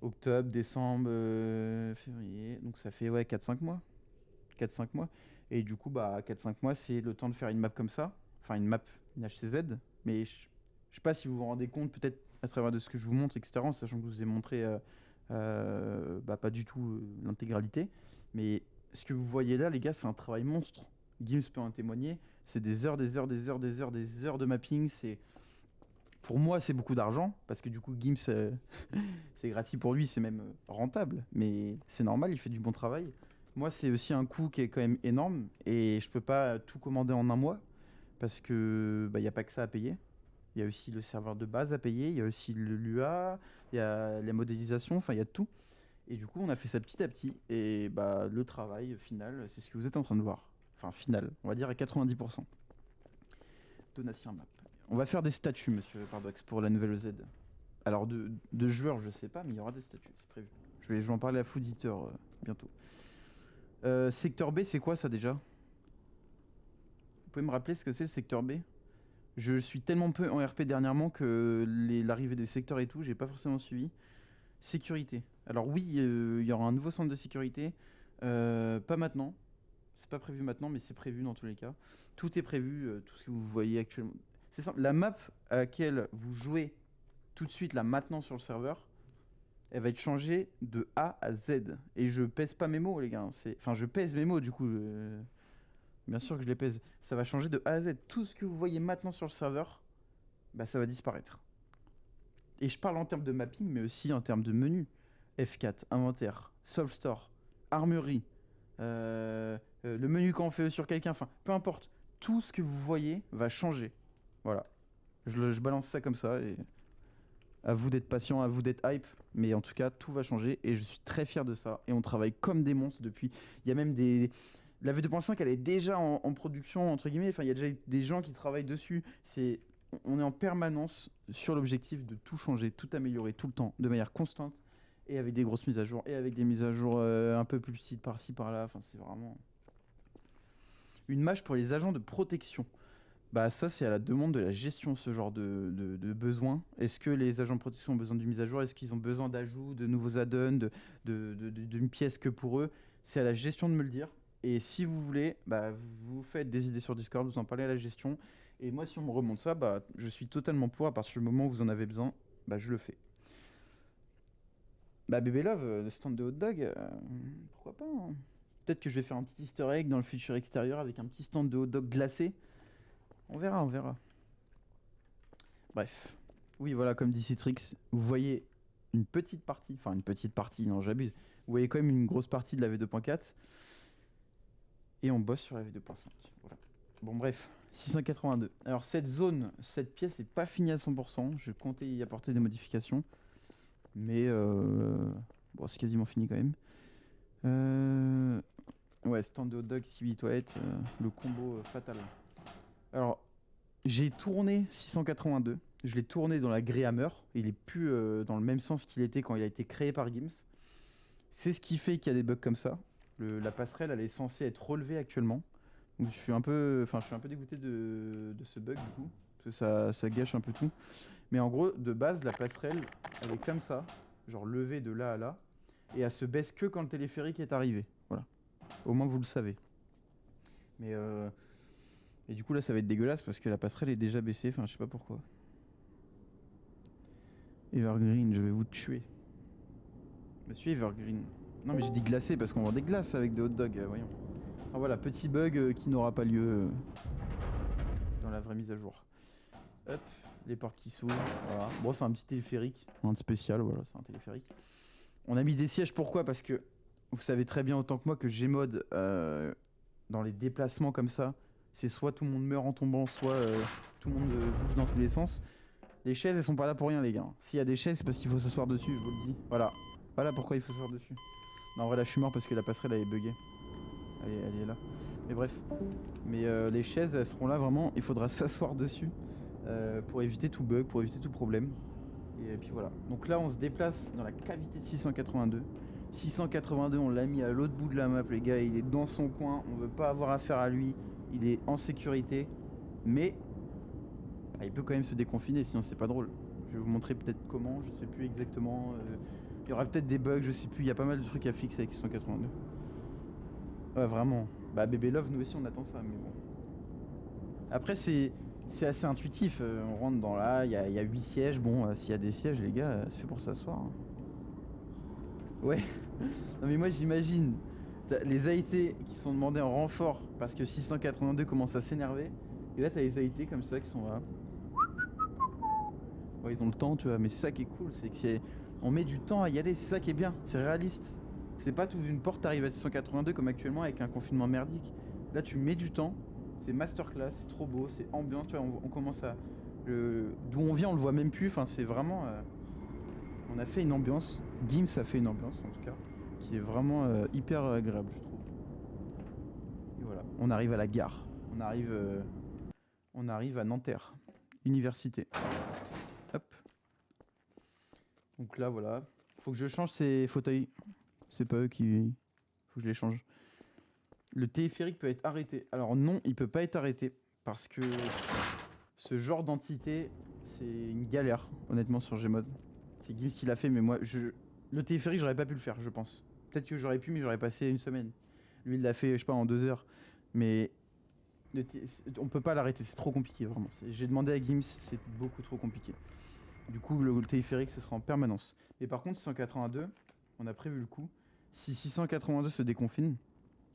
octobre, décembre, février, donc ça fait ouais, 4-5 mois. 4-5 mois. Et du coup, bah, 4-5 mois, c'est le temps de faire une map comme ça. Enfin, une map, une HCZ. Mais je sais pas si vous vous rendez compte, peut-être à travers de ce que je vous montre, etc., en sachant que je vous ai montré bah, pas du tout l'intégralité. Mais ce que vous voyez là, les gars, c'est un travail monstre. Gims peut en témoigner. C'est des heures, des heures, des heures, des heures, des heures de mapping. Pour moi, c'est beaucoup d'argent, parce que du coup, Gims, c'est gratuit pour lui, c'est même rentable. Mais c'est normal, il fait du bon travail. Moi, c'est aussi un coût qui est quand même énorme, et je peux pas tout commander en un mois, parce que bah, y a pas que ça à payer. Il y a aussi le serveur de base à payer, il y a aussi l'UA, il y a la modélisation, enfin il y a de tout. Et du coup, on a fait ça petit à petit, et bah, le travail final, c'est ce que vous êtes en train de voir. Enfin, final, on va dire à 90%. Donation map. On va faire des statuts, monsieur Pardox, pour la nouvelle Z. Alors, de joueurs, je sais pas, mais il y aura des statuts, c'est prévu. Je vais en parler à Food Eater bientôt. Secteur B, c'est quoi ça déjà? Vous pouvez me rappeler ce que c'est le secteur B? Je suis tellement peu en RP dernièrement que l'arrivée des secteurs et tout, j'ai pas forcément suivi. Sécurité. Alors oui, il y aura un nouveau centre de sécurité. Pas maintenant. C'est pas prévu maintenant, mais c'est prévu dans tous les cas. Tout est prévu, tout ce que vous voyez actuellement. C'est simple. La map à laquelle vous jouez tout de suite là maintenant sur le serveur, elle va être changée de A à Z. Et je pèse pas mes mots, les gars. Enfin, je pèse mes mots, du coup. Bien sûr que je les pèse. Ça va changer de A à Z. Tout ce que vous voyez maintenant sur le serveur, bah, ça va disparaître. Et je parle en termes de mapping, mais aussi en termes de menu. F4, inventaire, Solve Store, armurerie, le menu qu'on fait sur quelqu'un, enfin, peu importe. Tout ce que vous voyez va changer. Voilà. Je balance ça comme ça et à vous d'être patient, à vous d'être hype. Mais en tout cas, tout va changer et je suis très fier de ça. Et on travaille comme des monstres depuis. Il y a même des. La V2.5, elle est déjà en production, entre guillemets. Enfin, il y a déjà des gens qui travaillent dessus. On est en permanence sur l'objectif de tout changer, tout améliorer, tout le temps, de manière constante. Et avec des grosses mises à jour, et avec des mises à jour un peu plus petites par-ci, par-là. Enfin, c'est vraiment. Une mage pour les agents de protection. Bah ça c'est à la demande de la gestion, ce genre de besoins. Est-ce que les agents de protection ont besoin d'une mise à jour? Est-ce qu'ils ont besoin d'ajouts, de nouveaux add-ons, d'une pièce que pour eux? C'est à la gestion de me le dire. Et si vous voulez, bah, vous faites des idées sur Discord, vous en parlez à la gestion. Et moi si on me remonte ça, bah, je suis totalement pour. À partir du moment où vous en avez besoin, bah, je le fais. Bah Bébé Love, le stand de hot dog, pourquoi pas hein. Peut-être que je vais faire un petit easter egg dans le futur extérieur avec un petit stand de hot dog glacé. On verra, on verra. Bref. Oui, voilà, comme dit Citrix, vous voyez une petite partie, enfin une petite partie, non j'abuse. Vous voyez quand même une grosse partie de la V2.4. Et on bosse sur la V2.5. Voilà. Bon bref, 682. Alors cette zone, cette pièce n'est pas finie à 100%. Je comptais y apporter des modifications. Mais bon, c'est quasiment fini quand même. Ouais, stand de hot dog, CB toilette, le combo fatal. Alors, j'ai tourné 682. Je l'ai tourné dans la grille Hammer. Il est plus dans le même sens qu'il était quand il a été créé par Gims. C'est ce qui fait qu'il y a des bugs comme ça. La passerelle, elle est censée être relevée actuellement. Donc je suis un peu dégoûté de ce bug du coup. Parce que ça gâche un peu tout. Mais en gros, de base, la passerelle, elle est comme ça. Genre levée de là à là. Et elle se baisse que quand le téléphérique est arrivé. Voilà. Au moins vous le savez. Mais et du coup là ça va être dégueulasse parce que la passerelle est déjà baissée. Enfin je sais pas pourquoi. Evergreen, je vais vous tuer. Monsieur Evergreen. Non mais j'ai dit glacé parce qu'on vend des glaces avec des hot dogs, voyons. Ah voilà, petit bug qui n'aura pas lieu dans la vraie mise à jour. Hop, les portes qui s'ouvrent, voilà. Bon c'est un petit téléphérique, un spécial, voilà, c'est un téléphérique. On a mis des sièges, pourquoi? Parce que vous savez très bien autant que moi que Gmod, dans les déplacements comme ça, c'est soit tout le monde meurt en tombant, soit tout le monde bouge dans tous les sens. Les chaises elles sont pas là pour rien les gars. S'il y a des chaises c'est parce qu'il faut s'asseoir dessus, je vous le dis. Voilà. Voilà pourquoi il faut s'asseoir dessus. Non en vrai là je suis mort parce que la passerelle elle est buggée. Elle est là. Mais bref. Mais les chaises elles seront là vraiment, il faudra s'asseoir dessus pour éviter tout bug, pour éviter tout problème. Et puis voilà. Donc là on se déplace dans la cavité de 682. 682 on l'a mis à l'autre bout de la map les gars, il est dans son coin, on veut pas avoir affaire à lui, il est en sécurité. Mais il peut quand même se déconfiner sinon c'est pas drôle. Je vais vous montrer peut-être comment, je sais plus exactement. Il y aura peut-être des bugs, je sais plus, il y a pas mal de trucs à fixer avec 682. Ouais vraiment. Bah Bébé Love nous aussi on attend ça mais bon. Après c'est assez intuitif, on rentre dans là, il y a 8 sièges, bon s'il y a des sièges les gars, c'est fait pour s'asseoir. Hein. Ouais. Non mais moi j'imagine les AIT qui sont demandés en renfort parce que 682 commence à s'énerver. Et là t'as les AIT comme ça qui sont là. Ouais, ils ont le temps tu vois, mais c'est ça qui est cool, c'est que on met du temps à y aller, c'est ça qui est bien, c'est réaliste. C'est pas tout une porte, t'arrives à 682 comme actuellement avec un confinement merdique. Là tu mets du temps, c'est masterclass, c'est trop beau, c'est ambiance, tu vois, on commence à... D'où on vient on le voit même plus, enfin c'est vraiment... On a fait une ambiance, Gims a fait une ambiance en tout cas, qui est vraiment hyper agréable je trouve. Et voilà, on arrive à la gare, on arrive à Nanterre, université. Hop. Donc là voilà, faut que je change ces fauteuils, c'est pas eux qui... Faut que je les change. Le téléphérique peut être arrêté. Alors non, il peut pas être arrêté, parce que ce genre d'entité, c'est une galère, honnêtement sur Gmod. C'est Gims qui l'a fait, mais moi, le téléphérique, j'aurais pas pu le faire, je pense. Peut-être que j'aurais pu, mais j'aurais passé une semaine. Lui, il l'a fait, je sais pas, en 2 heures. Mais on peut pas l'arrêter, c'est trop compliqué, vraiment. J'ai demandé à Gims, c'est beaucoup trop compliqué. Du coup, le téléphérique, ce sera en permanence. Mais par contre, 682, on a prévu le coup. Si 682 se déconfine,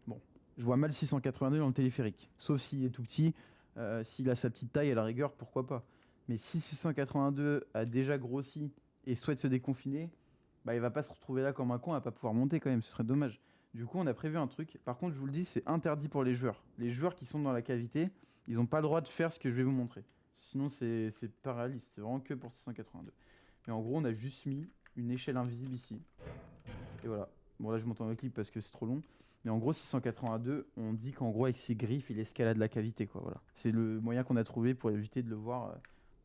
bon, je vois mal 682 dans le téléphérique. Sauf s'il est tout petit, s'il a sa petite taille, à la rigueur, pourquoi pas. Mais si 682 a déjà grossi et souhaite se déconfiner, bah il va pas se retrouver là comme un con, il va pas pouvoir monter quand même, ce serait dommage. Du coup on a prévu un truc, par contre je vous le dis c'est interdit pour les joueurs. Les joueurs qui sont dans la cavité, ils ont pas le droit de faire ce que je vais vous montrer. Sinon c'est pas réaliste, c'est vraiment que pour 682. Mais en gros on a juste mis une échelle invisible ici. Et voilà. Bon là je monte en clip parce que c'est trop long. Mais en gros 682, on dit qu'en gros avec ses griffes il escalade la cavité quoi, voilà. C'est le moyen qu'on a trouvé pour éviter de le voir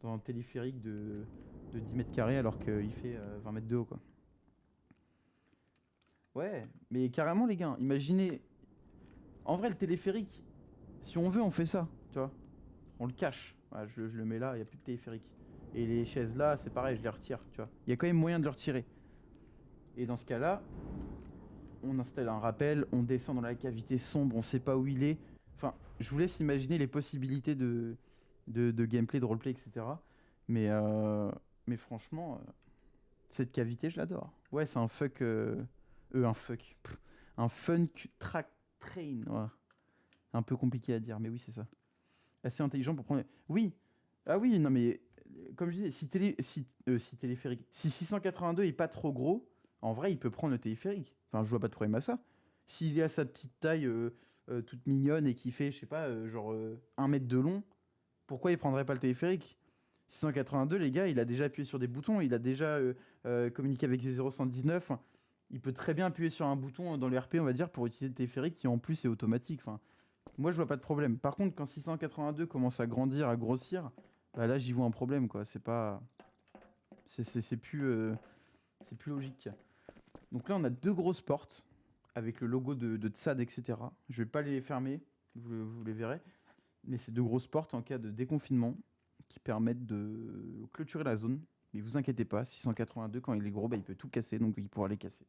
dans un téléphérique de 10 mètres carrés alors qu'il fait 20 mètres de haut quoi. Ouais, mais carrément les gars, imaginez. En vrai le téléphérique, si on veut on fait ça, tu vois. On le cache. Voilà, je le mets là, il n'y a plus de téléphérique. Et les chaises là, c'est pareil, je les retire, tu vois. Il y a quand même moyen de le retirer. Et dans ce cas-là, on installe un rappel, on descend dans la cavité sombre, on sait pas où il est. Enfin, je vous laisse imaginer les possibilités de gameplay, de roleplay, etc. Mais franchement, Cette cavité, je l'adore. Ouais, c'est un fuck. Un fuck. Pff, un funk track train. Voilà. Un peu compliqué à dire, mais oui, c'est ça. Assez intelligent pour prendre. Oui. Ah oui, non, mais comme je disais, si téléphérique. Si 682 est pas trop gros, en vrai, il peut prendre le téléphérique. Enfin, je vois pas de problème à ça. S'il est à sa petite taille toute mignonne et qui fait, je sais pas, genre 1 mètre de long, pourquoi il prendrait pas le téléphérique? 682, les gars, il a déjà appuyé sur des boutons, il a déjà communiqué avec 0119. Enfin, il peut très bien appuyer sur un bouton dans le RP, on va dire, pour utiliser le téléphérique qui en plus est automatique. Enfin, moi, je vois pas de problème. Par contre, quand 682 commence à grandir, à grossir, bah là, j'y vois un problème, quoi. C'est pas, c'est plus logique. Donc là, on a 2 grosses portes avec le logo de TSAD, etc. Je vais pas les fermer, vous les verrez. Mais c'est 2 grosses portes en cas de déconfinement qui permettent de clôturer la zone. Mais vous inquiétez pas, 682, quand il est gros, bah, il peut tout casser, donc il pourra les casser.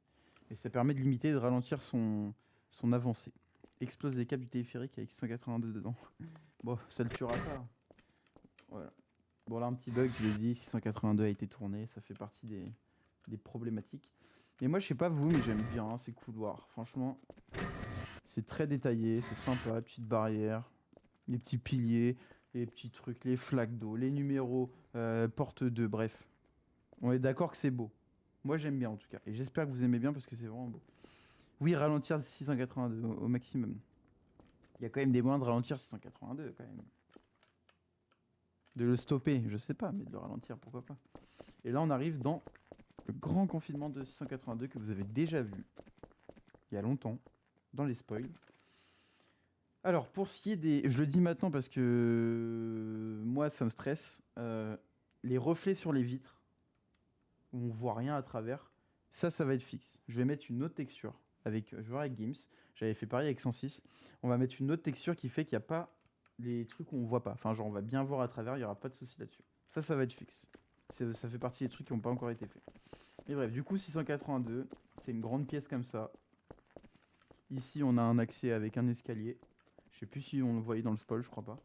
Et ça permet de limiter et de ralentir son avancée. Explose les câbles du téléphérique avec 682 dedans. Bon, ça le tuera pas. Voilà. Bon, là, un petit bug, je l'ai dit, 682 a été tourné, ça fait partie des problématiques. Et moi, je sais pas vous, mais j'aime bien ces couloirs. Franchement, c'est très détaillé, c'est sympa, petite barrière, les petits piliers, les petits trucs, les flaques d'eau, les numéros, porte 2, bref. On est d'accord que c'est beau. Moi, j'aime bien en tout cas. Et j'espère que vous aimez bien parce que c'est vraiment beau. Oui, ralentir 682 au maximum. Il y a quand même des moyens de ralentir 682 quand même. De le stopper, je sais pas, mais de le ralentir, pourquoi pas. Et là, on arrive dans le grand confinement de 682 que vous avez déjà vu il y a longtemps, dans les spoils. Alors, pour ce qui est des... Je le dis maintenant parce que moi, ça me stresse. Les reflets sur les vitres, où on voit rien à travers, ça va être fixe. Je vais mettre une autre texture. Je vais voir avec Gims. J'avais fait pareil avec 106. On va mettre une autre texture qui fait qu'il n'y a pas les trucs où on voit pas. Enfin, genre, on va bien voir à travers, il n'y aura pas de souci là-dessus. Ça va être fixe. Ça fait partie des trucs qui n'ont pas encore été faits. Et bref, du coup, 682, c'est une grande pièce comme ça. Ici, on a un accès avec un escalier. Je sais plus si on le voyait dans le spoil, je crois pas.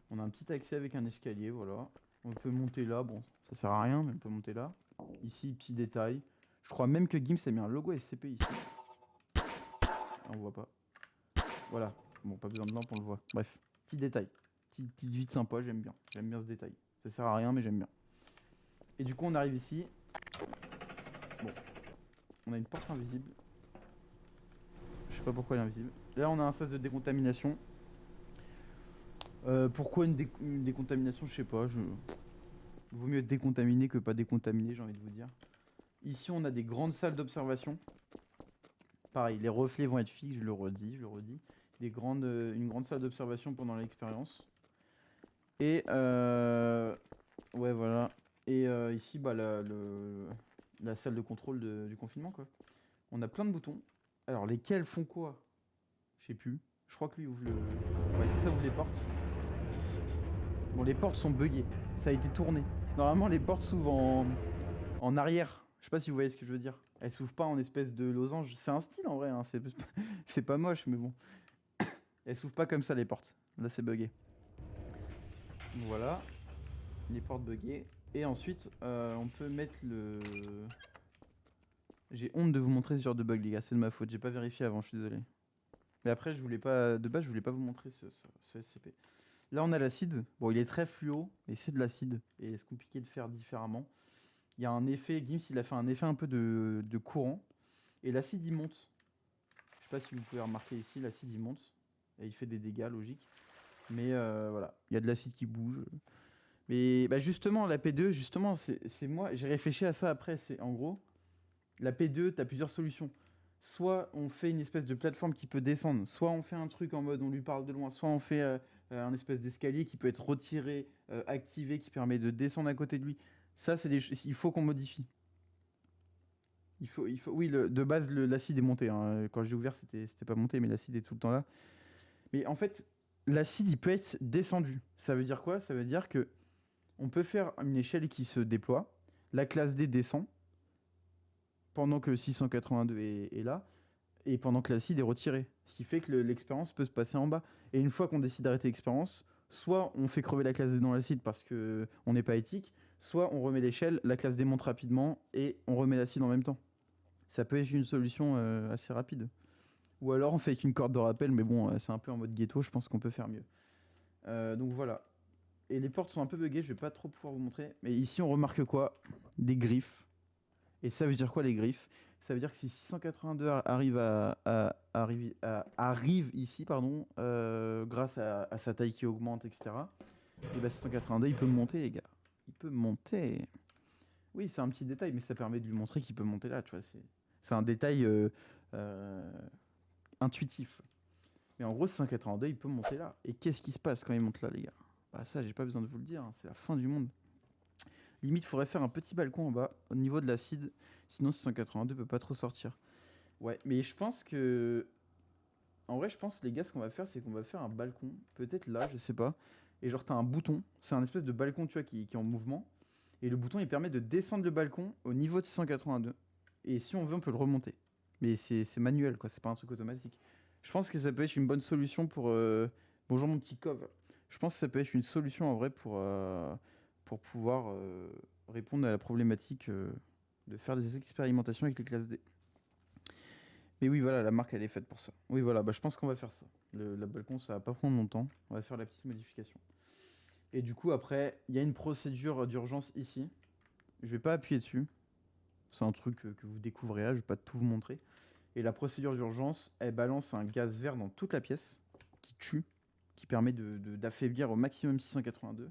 On a un petit accès avec un escalier, voilà. On peut monter là, bon, ça sert à rien, mais on peut monter là. Ici, petit détail. Je crois même que Gims a mis un logo SCP ici. On voit pas. Voilà. Bon, pas besoin de lampe, on le voit. Bref, petit détail. Petite vite sympa, j'aime bien. J'aime bien ce détail. Ça sert à rien, mais j'aime bien. Et du coup, on arrive ici. Bon. On a une porte invisible. Je sais pas pourquoi elle est invisible. Là, on a un sas de décontamination. Pourquoi une décontamination, je sais pas. Vaut mieux être décontaminé que pas décontaminé, j'ai envie de vous dire. Ici, on a des grandes salles d'observation. Pareil, les reflets vont être fixes, je le redis. Une grande salle d'observation pendant l'expérience. Et ouais, voilà. Et ici, bah, la salle de contrôle du confinement, quoi. On a plein de boutons. Alors, lesquels font quoi? Je sais plus. Je crois que lui ouvre le... Ouais, c'est ça, ouvre les portes. Bon, les portes sont buggées. Ça a été tourné. Normalement, les portes s'ouvrent en arrière. Je sais pas si vous voyez ce que je veux dire. Elles s'ouvrent pas en espèce de losange. C'est un style en vrai, hein. C'est pas moche, mais bon. Elles s'ouvrent pas comme ça, les portes. Là, c'est buggé. Voilà. Les portes buggées. Et ensuite, on peut mettre le... J'ai honte de vous montrer ce genre de bug, les gars. C'est de ma faute. J'ai pas vérifié avant, je suis désolé. Mais après, je voulais pas... De base, je voulais pas vous montrer ce SCP. Là, on a l'acide. Bon, il est très fluo, mais c'est de l'acide. Et c'est compliqué de faire différemment. Il y a un effet... Gims, il a fait un effet un peu de courant. Et l'acide, il monte. Je sais pas si vous pouvez remarquer ici, l'acide, il monte. Et il fait des dégâts, logiques. Mais voilà, il y a de l'acide qui bouge. Mais bah, justement, la P2, justement, c'est moi... J'ai réfléchi à ça après. C'est en gros, la P2, tu as plusieurs solutions. Soit on fait une espèce de plateforme qui peut descendre, soit on fait un truc en mode on lui parle de loin, soit on fait un espèce d'escalier qui peut être retiré, activé, qui permet de descendre à côté de lui. Ça, il faut qu'on modifie. Oui, de base, l'acide est monté. Hein. Quand j'ai ouvert, c'était pas monté, mais l'acide est tout le temps là. Mais en fait, l'acide, il peut être descendu. Ça veut dire quoi? Ça veut dire que on peut faire une échelle qui se déploie. La classe D descend pendant que 682 est là, et pendant que l'acide est retiré. Ce qui fait que l'expérience peut se passer en bas. Et une fois qu'on décide d'arrêter l'expérience, soit on fait crever la classe D dans l'acide parce que on n'est pas éthique, soit on remet l'échelle, la classe D monte rapidement et on remet l'acide en même temps. Ça peut être une solution assez rapide. Ou alors on fait avec une corde de rappel, mais bon, c'est un peu en mode ghetto, je pense qu'on peut faire mieux. Donc voilà. Et les portes sont un peu buggées, je vais pas trop pouvoir vous montrer. Mais ici on remarque quoi? Des griffes. Et ça veut dire quoi les griffes? Ça veut dire que si 682 arrive ici, pardon, grâce à sa taille qui augmente, etc., et bah 682 il peut monter les gars. Il peut monter. Oui, c'est un petit détail, mais ça permet de lui montrer qu'il peut monter là, tu vois. C'est un détail euh, intuitif. Mais en gros, 682 il peut monter là. Et qu'est-ce qui se passe quand il monte là, les gars? Bah ça, j'ai pas besoin de vous le dire, hein, c'est la fin du monde. Limite, il faudrait faire un petit balcon en bas, au niveau de l'acide, sinon 682 peut pas trop sortir. Ouais, mais je pense que... En vrai, je pense, les gars, ce qu'on va faire, c'est qu'on va faire un balcon, peut-être là, je sais pas. Et genre, t'as un bouton, c'est un espèce de balcon, tu vois, qui est en mouvement. Et le bouton, il permet de descendre le balcon au niveau de 682. Et si on veut, on peut le remonter. Mais c'est manuel, quoi, c'est pas un truc automatique. Je pense que ça peut être une bonne solution pour... Bonjour mon petit cove. Je pense que ça peut être une solution en vrai pour pouvoir répondre à la problématique de faire des expérimentations avec les classes D. Mais oui, voilà, la marque elle est faite pour ça. Oui, voilà, bah, je pense qu'on va faire ça. Le balcon, ça va pas prendre longtemps. On va faire la petite modification. Et du coup, après, il y a une procédure d'urgence ici. Je vais pas appuyer dessus. C'est un truc que vous découvrez là, je vais pas tout vous montrer. Et la procédure d'urgence, elle balance un gaz vert dans toute la pièce qui tue, qui permet d'affaiblir au maximum 682.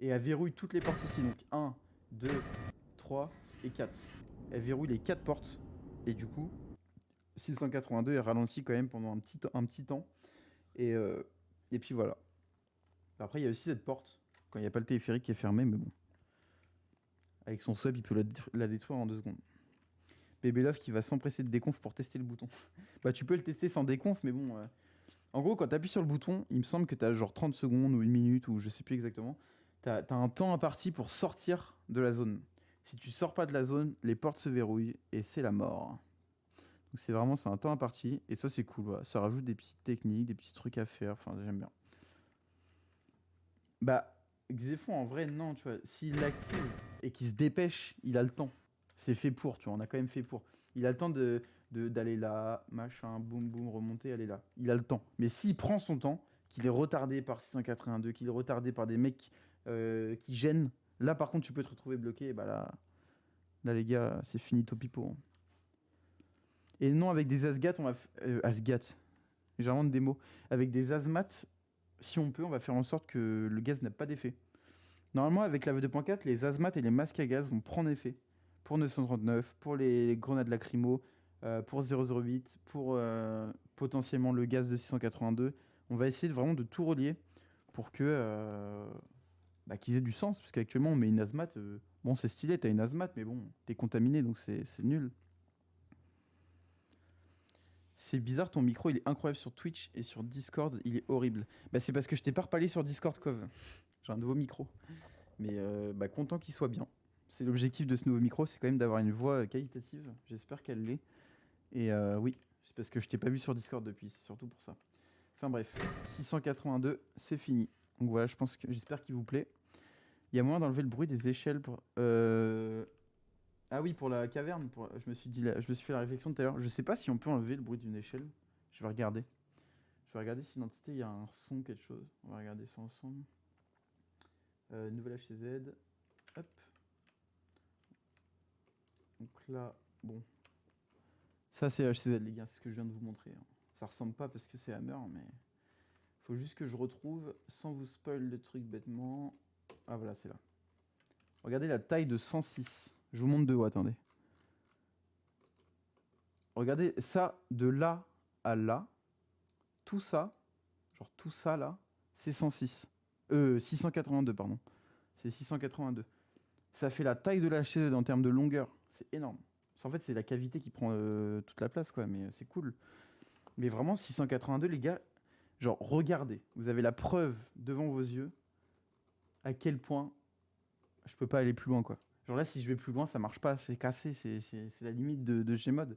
Et elle verrouille toutes les portes ici. Donc 1, 2, 3 et 4. Elle verrouille les 4 portes. Et du coup, 682 est ralenti quand même pendant un petit temps. Et puis voilà. Après, il y a aussi cette porte, quand il n'y a pas le téléphérique qui est fermé, mais bon. Avec son sub, il peut la détruire en 2 secondes. Bébé Love qui va s'empresser de déconf pour tester le bouton. Bah, tu peux le tester sans déconf, mais bon. En gros, quand tu appuies sur le bouton, il me semble que tu as genre 30 secondes ou 1 minute, ou je sais plus exactement. Tu as un temps imparti pour sortir de la zone. Si tu sors pas de la zone, les portes se verrouillent et c'est la mort. Donc c'est un temps imparti et ça c'est cool. Voilà. Ça rajoute des petites techniques, des petits trucs à faire. Enfin, j'aime bien. Bah, Xephon en vrai, non, tu vois. S'il l'active et qu'il se dépêche, il a le temps. C'est fait pour, tu vois. On a quand même fait pour. Il a le temps d'aller là, machin, boum boum, remonter, aller là. Il a le temps. Mais s'il prend son temps, qu'il est retardé par 682, qu'il est retardé par des mecs qui gênent, là par contre tu peux te retrouver bloqué. Et bah là les gars, c'est fini topipo. Hein. Et non, avec des Asgat, on va. Asgat, j'invente des mots. Avec des Asmat, si on peut, on va faire en sorte que le gaz n'a pas d'effet. Normalement, avec la V2.4, les Asmat et les masques à gaz vont prendre effet. Pour 939, pour les grenades lacrymo, pour 008, pour potentiellement le gaz de 682. On va essayer vraiment de tout relier pour que qu'ils aient du sens. Parce qu'actuellement, on met une Asmat. Bon, c'est stylé, t'as une Asmat, mais bon, t'es contaminé, donc c'est nul. C'est bizarre, ton micro il est incroyable sur Twitch et sur Discord, il est horrible. Bah, c'est parce que je t'ai pas reparlé sur Discord, Cove. J'ai un nouveau micro. Mais content qu'il soit bien. C'est l'objectif de ce nouveau micro, c'est quand même d'avoir une voix qualitative. J'espère qu'elle l'est. Et oui, c'est parce que je t'ai pas vu sur Discord depuis, c'est surtout pour ça. Enfin bref, 682, c'est fini. Donc voilà, j'espère qu'il vous plaît. Il y a moyen d'enlever le bruit des échelles pour. Ah oui, pour la caverne, je me suis fait la réflexion tout à l'heure. Je sais pas si on peut enlever le bruit d'une échelle. Je vais regarder. Je vais regarder si dans l'entité il y a un son, quelque chose. On va regarder ça ensemble. Nouvelle HCZ. Hop. Donc là, bon. Ça c'est HCZ les gars, c'est ce que je viens de vous montrer. Hein. Ça ressemble pas parce que c'est Hammer, mais faut juste que je retrouve sans vous spoil le truc bêtement. Ah voilà, c'est là. Regardez la taille de 106. Je vous montre de haut, attendez. Regardez ça de là à là. Tout ça, genre tout ça là, c'est 106. 682, pardon. C'est 682. Ça fait la taille de la chaise en termes de longueur. C'est énorme. En fait, c'est la cavité qui prend toute la place, quoi. Mais c'est cool. Mais vraiment, 682, les gars, genre, regardez. Vous avez la preuve devant vos yeux à quel point je peux pas aller plus loin, quoi. Genre là, si je vais plus loin, ça marche pas. C'est cassé. C'est la limite de Gmod.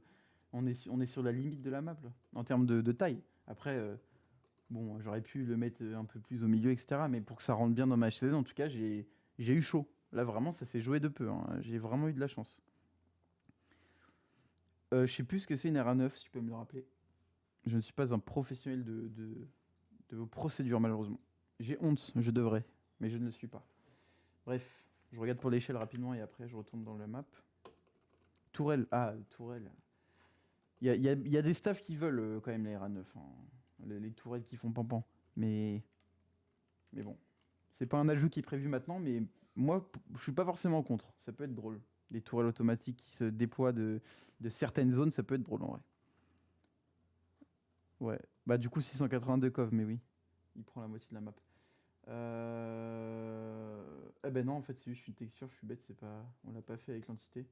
On est sur la limite de la map, là, en termes de taille. Après, Bon, j'aurais pu le mettre un peu plus au milieu, etc. Mais pour que ça rentre bien dans ma HCZ, en tout cas, j'ai eu chaud. Là, vraiment, ça s'est joué de peu, hein. J'ai vraiment eu de la chance. Je sais plus ce que c'est une RA9, si tu peux me le rappeler. Je ne suis pas un professionnel de vos procédures, malheureusement. J'ai honte, je devrais, mais je ne le suis pas. Bref, je regarde pour l'échelle rapidement et après je retourne dans la map. Tourelle, Tourelle. Il y a des staffs qui veulent quand même les RA9, hein. Les tourelles qui font pampan. Mais bon, c'est pas un ajout qui est prévu maintenant, mais moi, je suis pas forcément contre. Ça peut être drôle. Des tourelles automatiques qui se déploient de certaines zones, ça peut être drôle en vrai. Ouais, bah du coup 682 cov, mais oui, il prend la moitié de la map. Eh ben non, en fait c'est juste une texture, je suis bête, c'est pas, on l'a pas fait avec l'entité.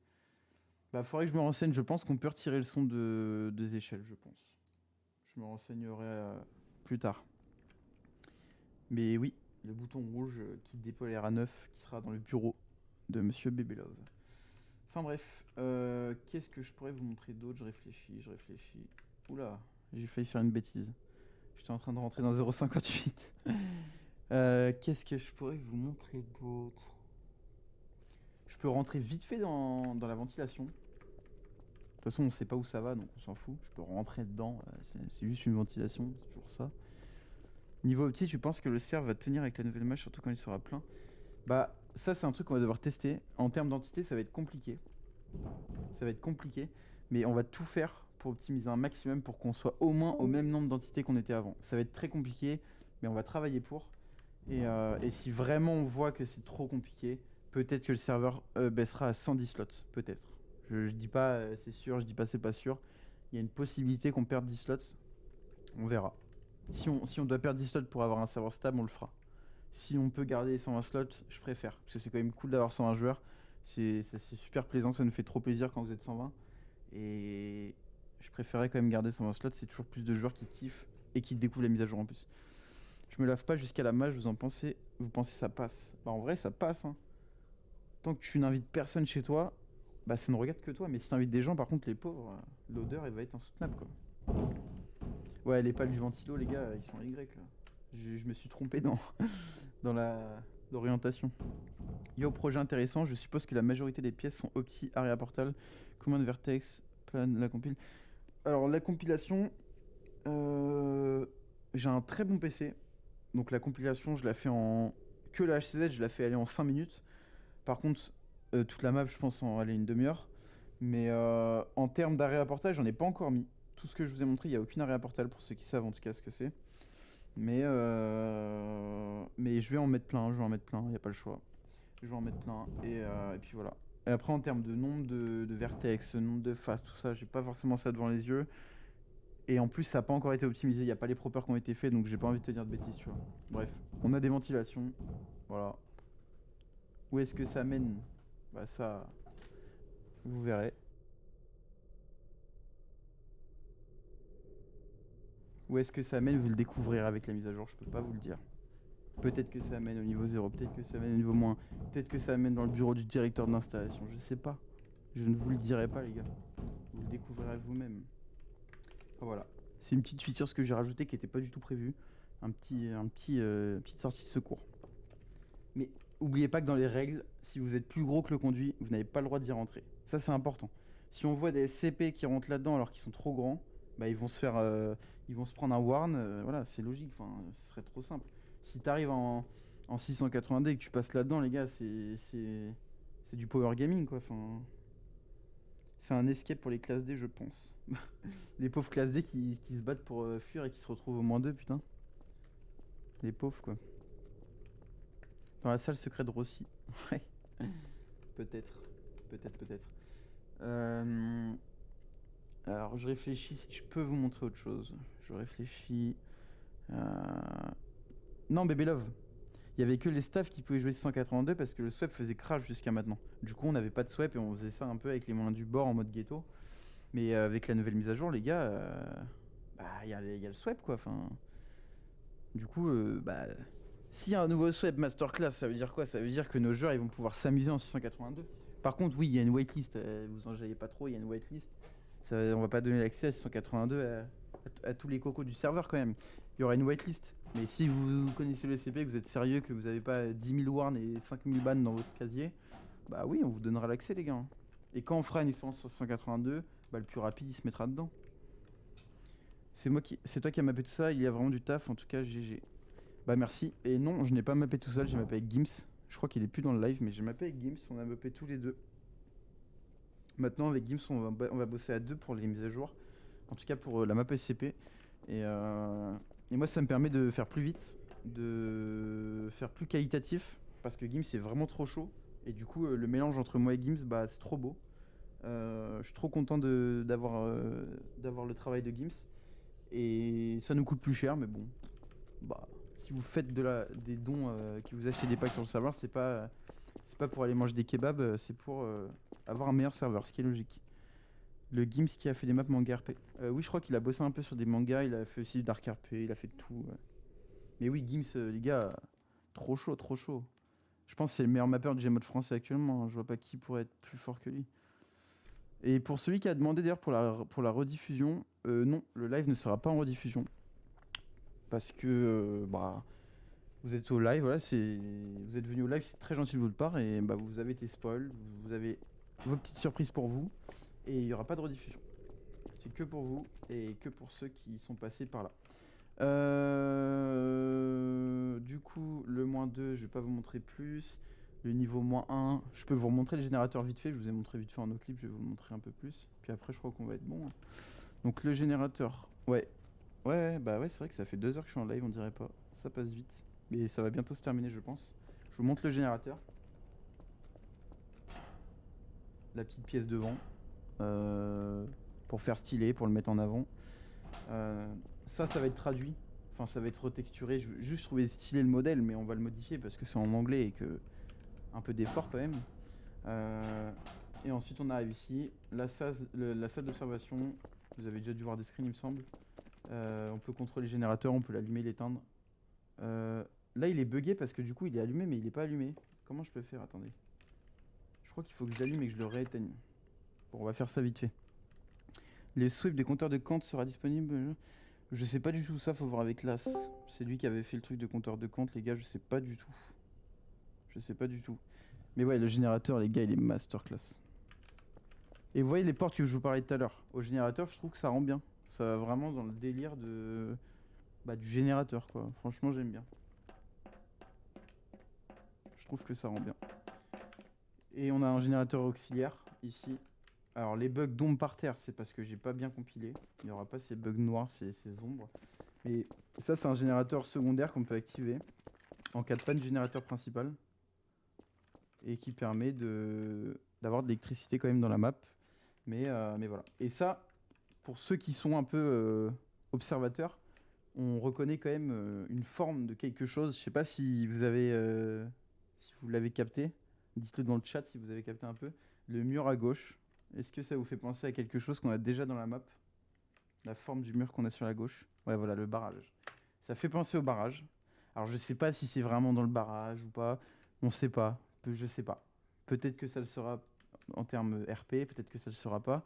Bah faudrait que je me renseigne, je pense qu'on peut retirer le son des échelles, je pense. Je me renseignerai plus tard. Mais oui, le bouton rouge qui déploie les RA9 qui sera dans le bureau de Monsieur Bébélove. Enfin bref, qu'est-ce que je pourrais vous montrer d'autre? Je réfléchis. Oula, j'ai failli faire une bêtise. J'étais en train de rentrer dans 0,58. Qu'est-ce que je pourrais vous montrer d'autre? Je peux rentrer vite fait dans la ventilation. De toute façon, on sait pas où ça va, donc on s'en fout. Je peux rentrer dedans. C'est juste une ventilation, c'est toujours ça. Niveau optique, tu penses que le serve va tenir avec la nouvelle match, surtout quand il sera plein? Bah, ça, c'est un truc qu'on va devoir tester. En termes d'entité, ça va être compliqué. Mais on va tout faire pour optimiser un maximum pour qu'on soit au moins au même nombre d'entités qu'on était avant. Ça va être très compliqué, mais on va travailler pour. Et si vraiment on voit que c'est trop compliqué, peut-être que le serveur baissera à 110 slots. Peut-être. Je dis pas c'est sûr, je dis pas c'est pas sûr. Il y a une possibilité qu'on perde 10 slots. On verra. Si on doit perdre 10 slots pour avoir un serveur stable, on le fera. Si on peut garder 120 slots, je préfère. Parce que c'est quand même cool d'avoir 120 joueurs. C'est super plaisant, ça nous fait trop plaisir quand vous êtes 120. Et je préférais quand même garder 120 slots, c'est toujours plus de joueurs qui kiffent et qui découvrent la mise à jour en plus. Je me lave pas jusqu'à la mage, vous pensez ça passe? Bah en vrai ça passe, hein. Tant que tu n'invites personne chez toi, bah ça ne regarde que toi. Mais si t'invites des gens, par contre les pauvres, l'odeur elle va être insoutenable quoi. Ouais, les pales du ventilo les gars, ils sont à Y là. Je me suis trompé dans l'orientation. Yo, projet intéressant, je suppose que la majorité des pièces sont opti, area portal. Combien de vertex plane la compile? Alors la compilation, j'ai un très bon PC. Donc la compilation, je la fais en... Que la HCZ, je la fais aller en 5 minutes. Par contre, toute la map, je pense en aller une demi-heure. Mais en termes d'area portal, j'en ai pas encore mis. Tout ce que je vous ai montré, il n'y a aucune area portal pour ceux qui savent en tout cas ce que c'est. Mais je vais en mettre plein, il n'y a pas le choix. Je vais en mettre plein et puis voilà. Et après en termes de nombre de vertex, nombre de faces, tout ça, j'ai pas forcément ça devant les yeux. Et en plus ça n'a pas encore été optimisé, il n'y a pas les propers qui ont été faits, donc j'ai pas envie de te dire de bêtises, tu vois. Bref, on a des ventilations, voilà. Où est-ce que ça mène? Bah ça, vous verrez. Où est-ce que ça mène? Vous le découvrirez avec la mise à jour, je peux pas vous le dire. Peut-être que ça amène au niveau 0, peut-être que ça amène au niveau moins, peut-être que ça amène dans le bureau du directeur d'installation, je sais pas. Je ne vous le dirai pas les gars. Vous le découvrirez vous-même. Enfin, voilà. C'est une petite feature ce que j'ai rajouté qui n'était pas du tout prévu. Petite sortie de secours. Mais oubliez pas que dans les règles, si vous êtes plus gros que le conduit, vous n'avez pas le droit d'y rentrer. Ça c'est important. Si on voit des CP qui rentrent là-dedans alors qu'ils sont trop grands, bah ils vont se prendre un warn. Voilà, c'est logique. Enfin, ce serait trop simple. Si t'arrives en 680D et que tu passes là-dedans, les gars, c'est du power gaming, quoi. Enfin, c'est un escape pour les classes D, je pense. Les pauvres classes D qui se battent pour fuir et qui se retrouvent au -2, putain. Les pauvres, quoi. Dans la salle secrète de Rossi. Ouais. Peut-être. Alors, je réfléchis si je peux vous montrer autre chose. Je réfléchis... Non, Baby Love. Il y avait que les staffs qui pouvaient jouer 682 parce que le swap faisait crash jusqu'à maintenant. Du coup, on n'avait pas de swap et on faisait ça un peu avec les moyens du bord en mode ghetto. Mais avec la nouvelle mise à jour, les gars, bah il y a le swap quoi. Enfin, du coup, bah s'il y a un nouveau swap masterclass, ça veut dire quoi? Ça veut dire que nos joueurs ils vont pouvoir s'amuser en 682. Par contre, oui, il y a une waitlist. Vous en jaillez pas trop, il y a une waitlist. On va pas donner l'accès à 682 à tous les cocos du serveur quand même. il y aura une whitelist. Mais si vous connaissez le SCP, que vous êtes sérieux, que vous avez pas 10 000 warns et 5 000 bans dans votre casier, bah oui, on vous donnera l'accès, les gars. Et quand on fera une expérience sur 182, bah le plus rapide, il se mettra dedans. C'est toi qui as mappé tout ça, il y a vraiment du taf, en tout cas, GG. Bah merci. Et non, je n'ai pas mappé tout seul, j'ai mappé avec Gims. Je crois qu'il est plus dans le live, mais j'ai mappé avec Gims, on a mappé tous les deux. Maintenant, avec Gims, on va bosser à deux pour les mises à jour. En tout cas, pour la map SCP. Et moi, ça me permet de faire plus vite, de faire plus qualitatif, parce que Gims est vraiment trop chaud. Et du coup, le mélange entre moi et Gims, bah, c'est trop beau. Je suis trop content d'avoir le travail de Gims. Et ça nous coûte plus cher, mais bon. Bah, si vous faites des dons, que vous achetez des packs sur le serveur, c'est pas pour aller manger des kebabs, c'est pour avoir un meilleur serveur, ce qui est logique. Le Gims qui a fait des maps manga RP. Oui, je crois qu'il a bossé un peu sur des mangas, il a fait aussi Dark RP, il a fait tout. Mais oui, Gims, les gars, trop chaud, trop chaud. Je pense que c'est le meilleur mappeur du Gmod français actuellement, hein. Je vois pas qui pourrait être plus fort que lui. Et pour celui qui a demandé d'ailleurs pour la rediffusion, non, le live ne sera pas en rediffusion. Parce que bah, vous êtes au live, voilà, vous êtes venu au live, c'est très gentil de votre part, et bah, vous avez été spoil, vous avez vos petites surprises pour vous, et il n'y aura pas de rediffusion. C'est que pour vous, et que pour ceux qui sont passés par là. Du coup, le -2, je vais pas vous montrer plus. Le niveau -1, je peux vous remontrer les générateurs vite fait, je vous ai montré vite fait en autre clip, je vais vous le montrer un peu plus. Puis après, je crois qu'on va être bon. Donc le générateur, ouais. Ouais, bah ouais, c'est vrai que ça fait 2 heures que je suis en live, on dirait pas. Ça passe vite. Mais ça va bientôt se terminer, je pense. Je vous montre le générateur. La petite pièce devant. Pour faire stylé, pour le mettre en avant. Ça va être traduit. Enfin, ça va être retexturé. Je veux juste trouver stylé le modèle, mais on va le modifier parce que c'est en anglais et que... Un peu d'effort quand même. Et ensuite, on arrive ici. La salle d'observation. Vous avez déjà dû voir des screens, il me semble. On peut contrôler le générateur, on peut l'allumer, l'éteindre. Là, il est bugué parce que du coup, il est allumé, mais il est pas allumé. Comment je peux faire? Attendez. Je crois qu'il faut que je l'allume et que je le rééteigne. Bon, on va faire ça vite fait. Les sweeps des compteurs de Kant sera disponible. Je sais pas du tout ça, faut voir avec Las. C'est lui qui avait fait le truc de compteur de Kant, les gars, je sais pas du tout. Je sais pas du tout. Mais ouais, le générateur, les gars, il est masterclass. Et vous voyez les portes que je vous parlais tout à l'heure. Au générateur, je trouve que ça rend bien. Ça va vraiment dans le délire de... Bah, du générateur, quoi. Franchement, j'aime bien. Je trouve que ça rend bien. Et on a un générateur auxiliaire, ici. Alors, les bugs d'ombre par terre, c'est parce que j'ai pas bien compilé. Il n'y aura pas ces bugs noirs, ces ombres. Mais ça, c'est un générateur secondaire qu'on peut activer en cas de panne du générateur principal. Et qui permet d'avoir de l'électricité quand même dans la map. Mais voilà. Et ça, pour ceux qui sont un peu observateurs, on reconnaît quand même une forme de quelque chose. Je sais pas si vous l'avez capté. Dites-le dans le chat si vous avez capté un peu. Le mur à gauche. Est-ce que ça vous fait penser à quelque chose qu'on a déjà dans la map? La forme du mur qu'on a sur la gauche. Ouais, voilà, le barrage. Ça fait penser au barrage. Alors, je sais pas si c'est vraiment dans le barrage ou pas. On sait pas. Je sais pas. Peut-être que ça le sera en termes RP, peut-être que ça le sera pas.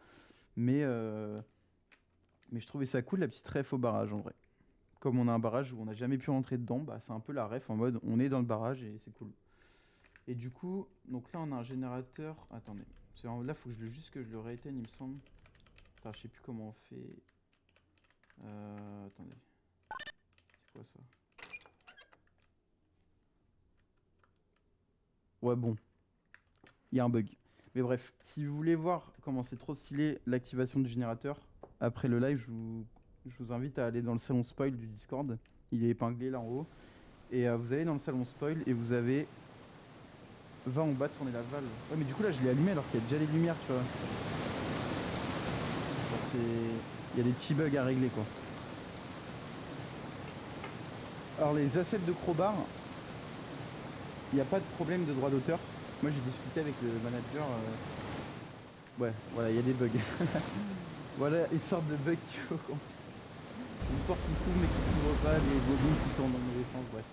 Mais je trouvais ça cool, la petite ref au barrage, en vrai. Comme on a un barrage où on n'a jamais pu rentrer dedans, bah, c'est un peu la ref en mode on est dans le barrage et c'est cool. Et du coup, donc là, on a un générateur... Attendez. Là, faut juste que je le rééteigne, il me semble. Attends, je sais plus comment on fait... attendez. C'est quoi ça? Ouais, bon. Il y a un bug. Mais bref, si vous voulez voir comment c'est trop stylé l'activation du générateur, après le live, je vous invite à aller dans le salon spoil du Discord. Il est épinglé là en haut. Et vous allez dans le salon spoil et vous avez... Va en bas tourner la valve. Ouais, mais du coup là je l'ai allumé alors qu'il y a déjà les lumières, tu vois. Il y a des petits bugs à régler, quoi. Alors les assets de crowbar, il n'y a pas de problème de droit d'auteur. Moi j'ai discuté avec le manager. Ouais, voilà, il y a des bugs. Voilà une sorte de bug qu'il faut qu'on... Une porte qui s'ouvre mais qui s'ouvre pas, des bobines qui tournent dans le mauvais sens, bref.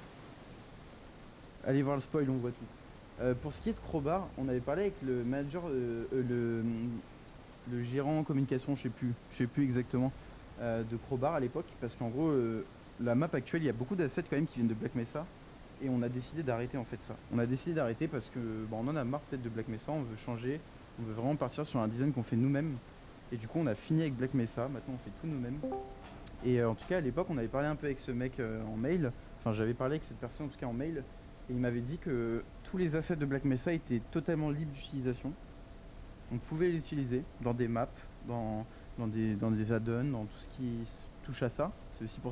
Allez voir le spoil, on voit tout. Pour ce qui est de crowbar, on avait parlé avec le manager, le gérant en communication, je sais plus exactement, de crowbar à l'époque, parce qu'en gros, la map actuelle, il y a beaucoup d'assets quand même qui viennent de Black Mesa. Et on a décidé d'arrêter en fait ça. On a décidé d'arrêter parce que on en a marre peut-être de Black Mesa, on veut changer, on veut vraiment partir sur un design qu'on fait nous-mêmes. Et du coup on a fini avec Black Mesa, maintenant on fait tout nous-mêmes. Et en tout cas à l'époque on avait parlé un peu avec ce mec en mail, enfin j'avais parlé avec cette personne en tout cas en mail, et il m'avait dit que tous les assets de Black Mesa étaient totalement libres d'utilisation. On pouvait les utiliser dans des maps, dans des add-ons, dans tout ce qui touche à ça. C'est aussi pour ça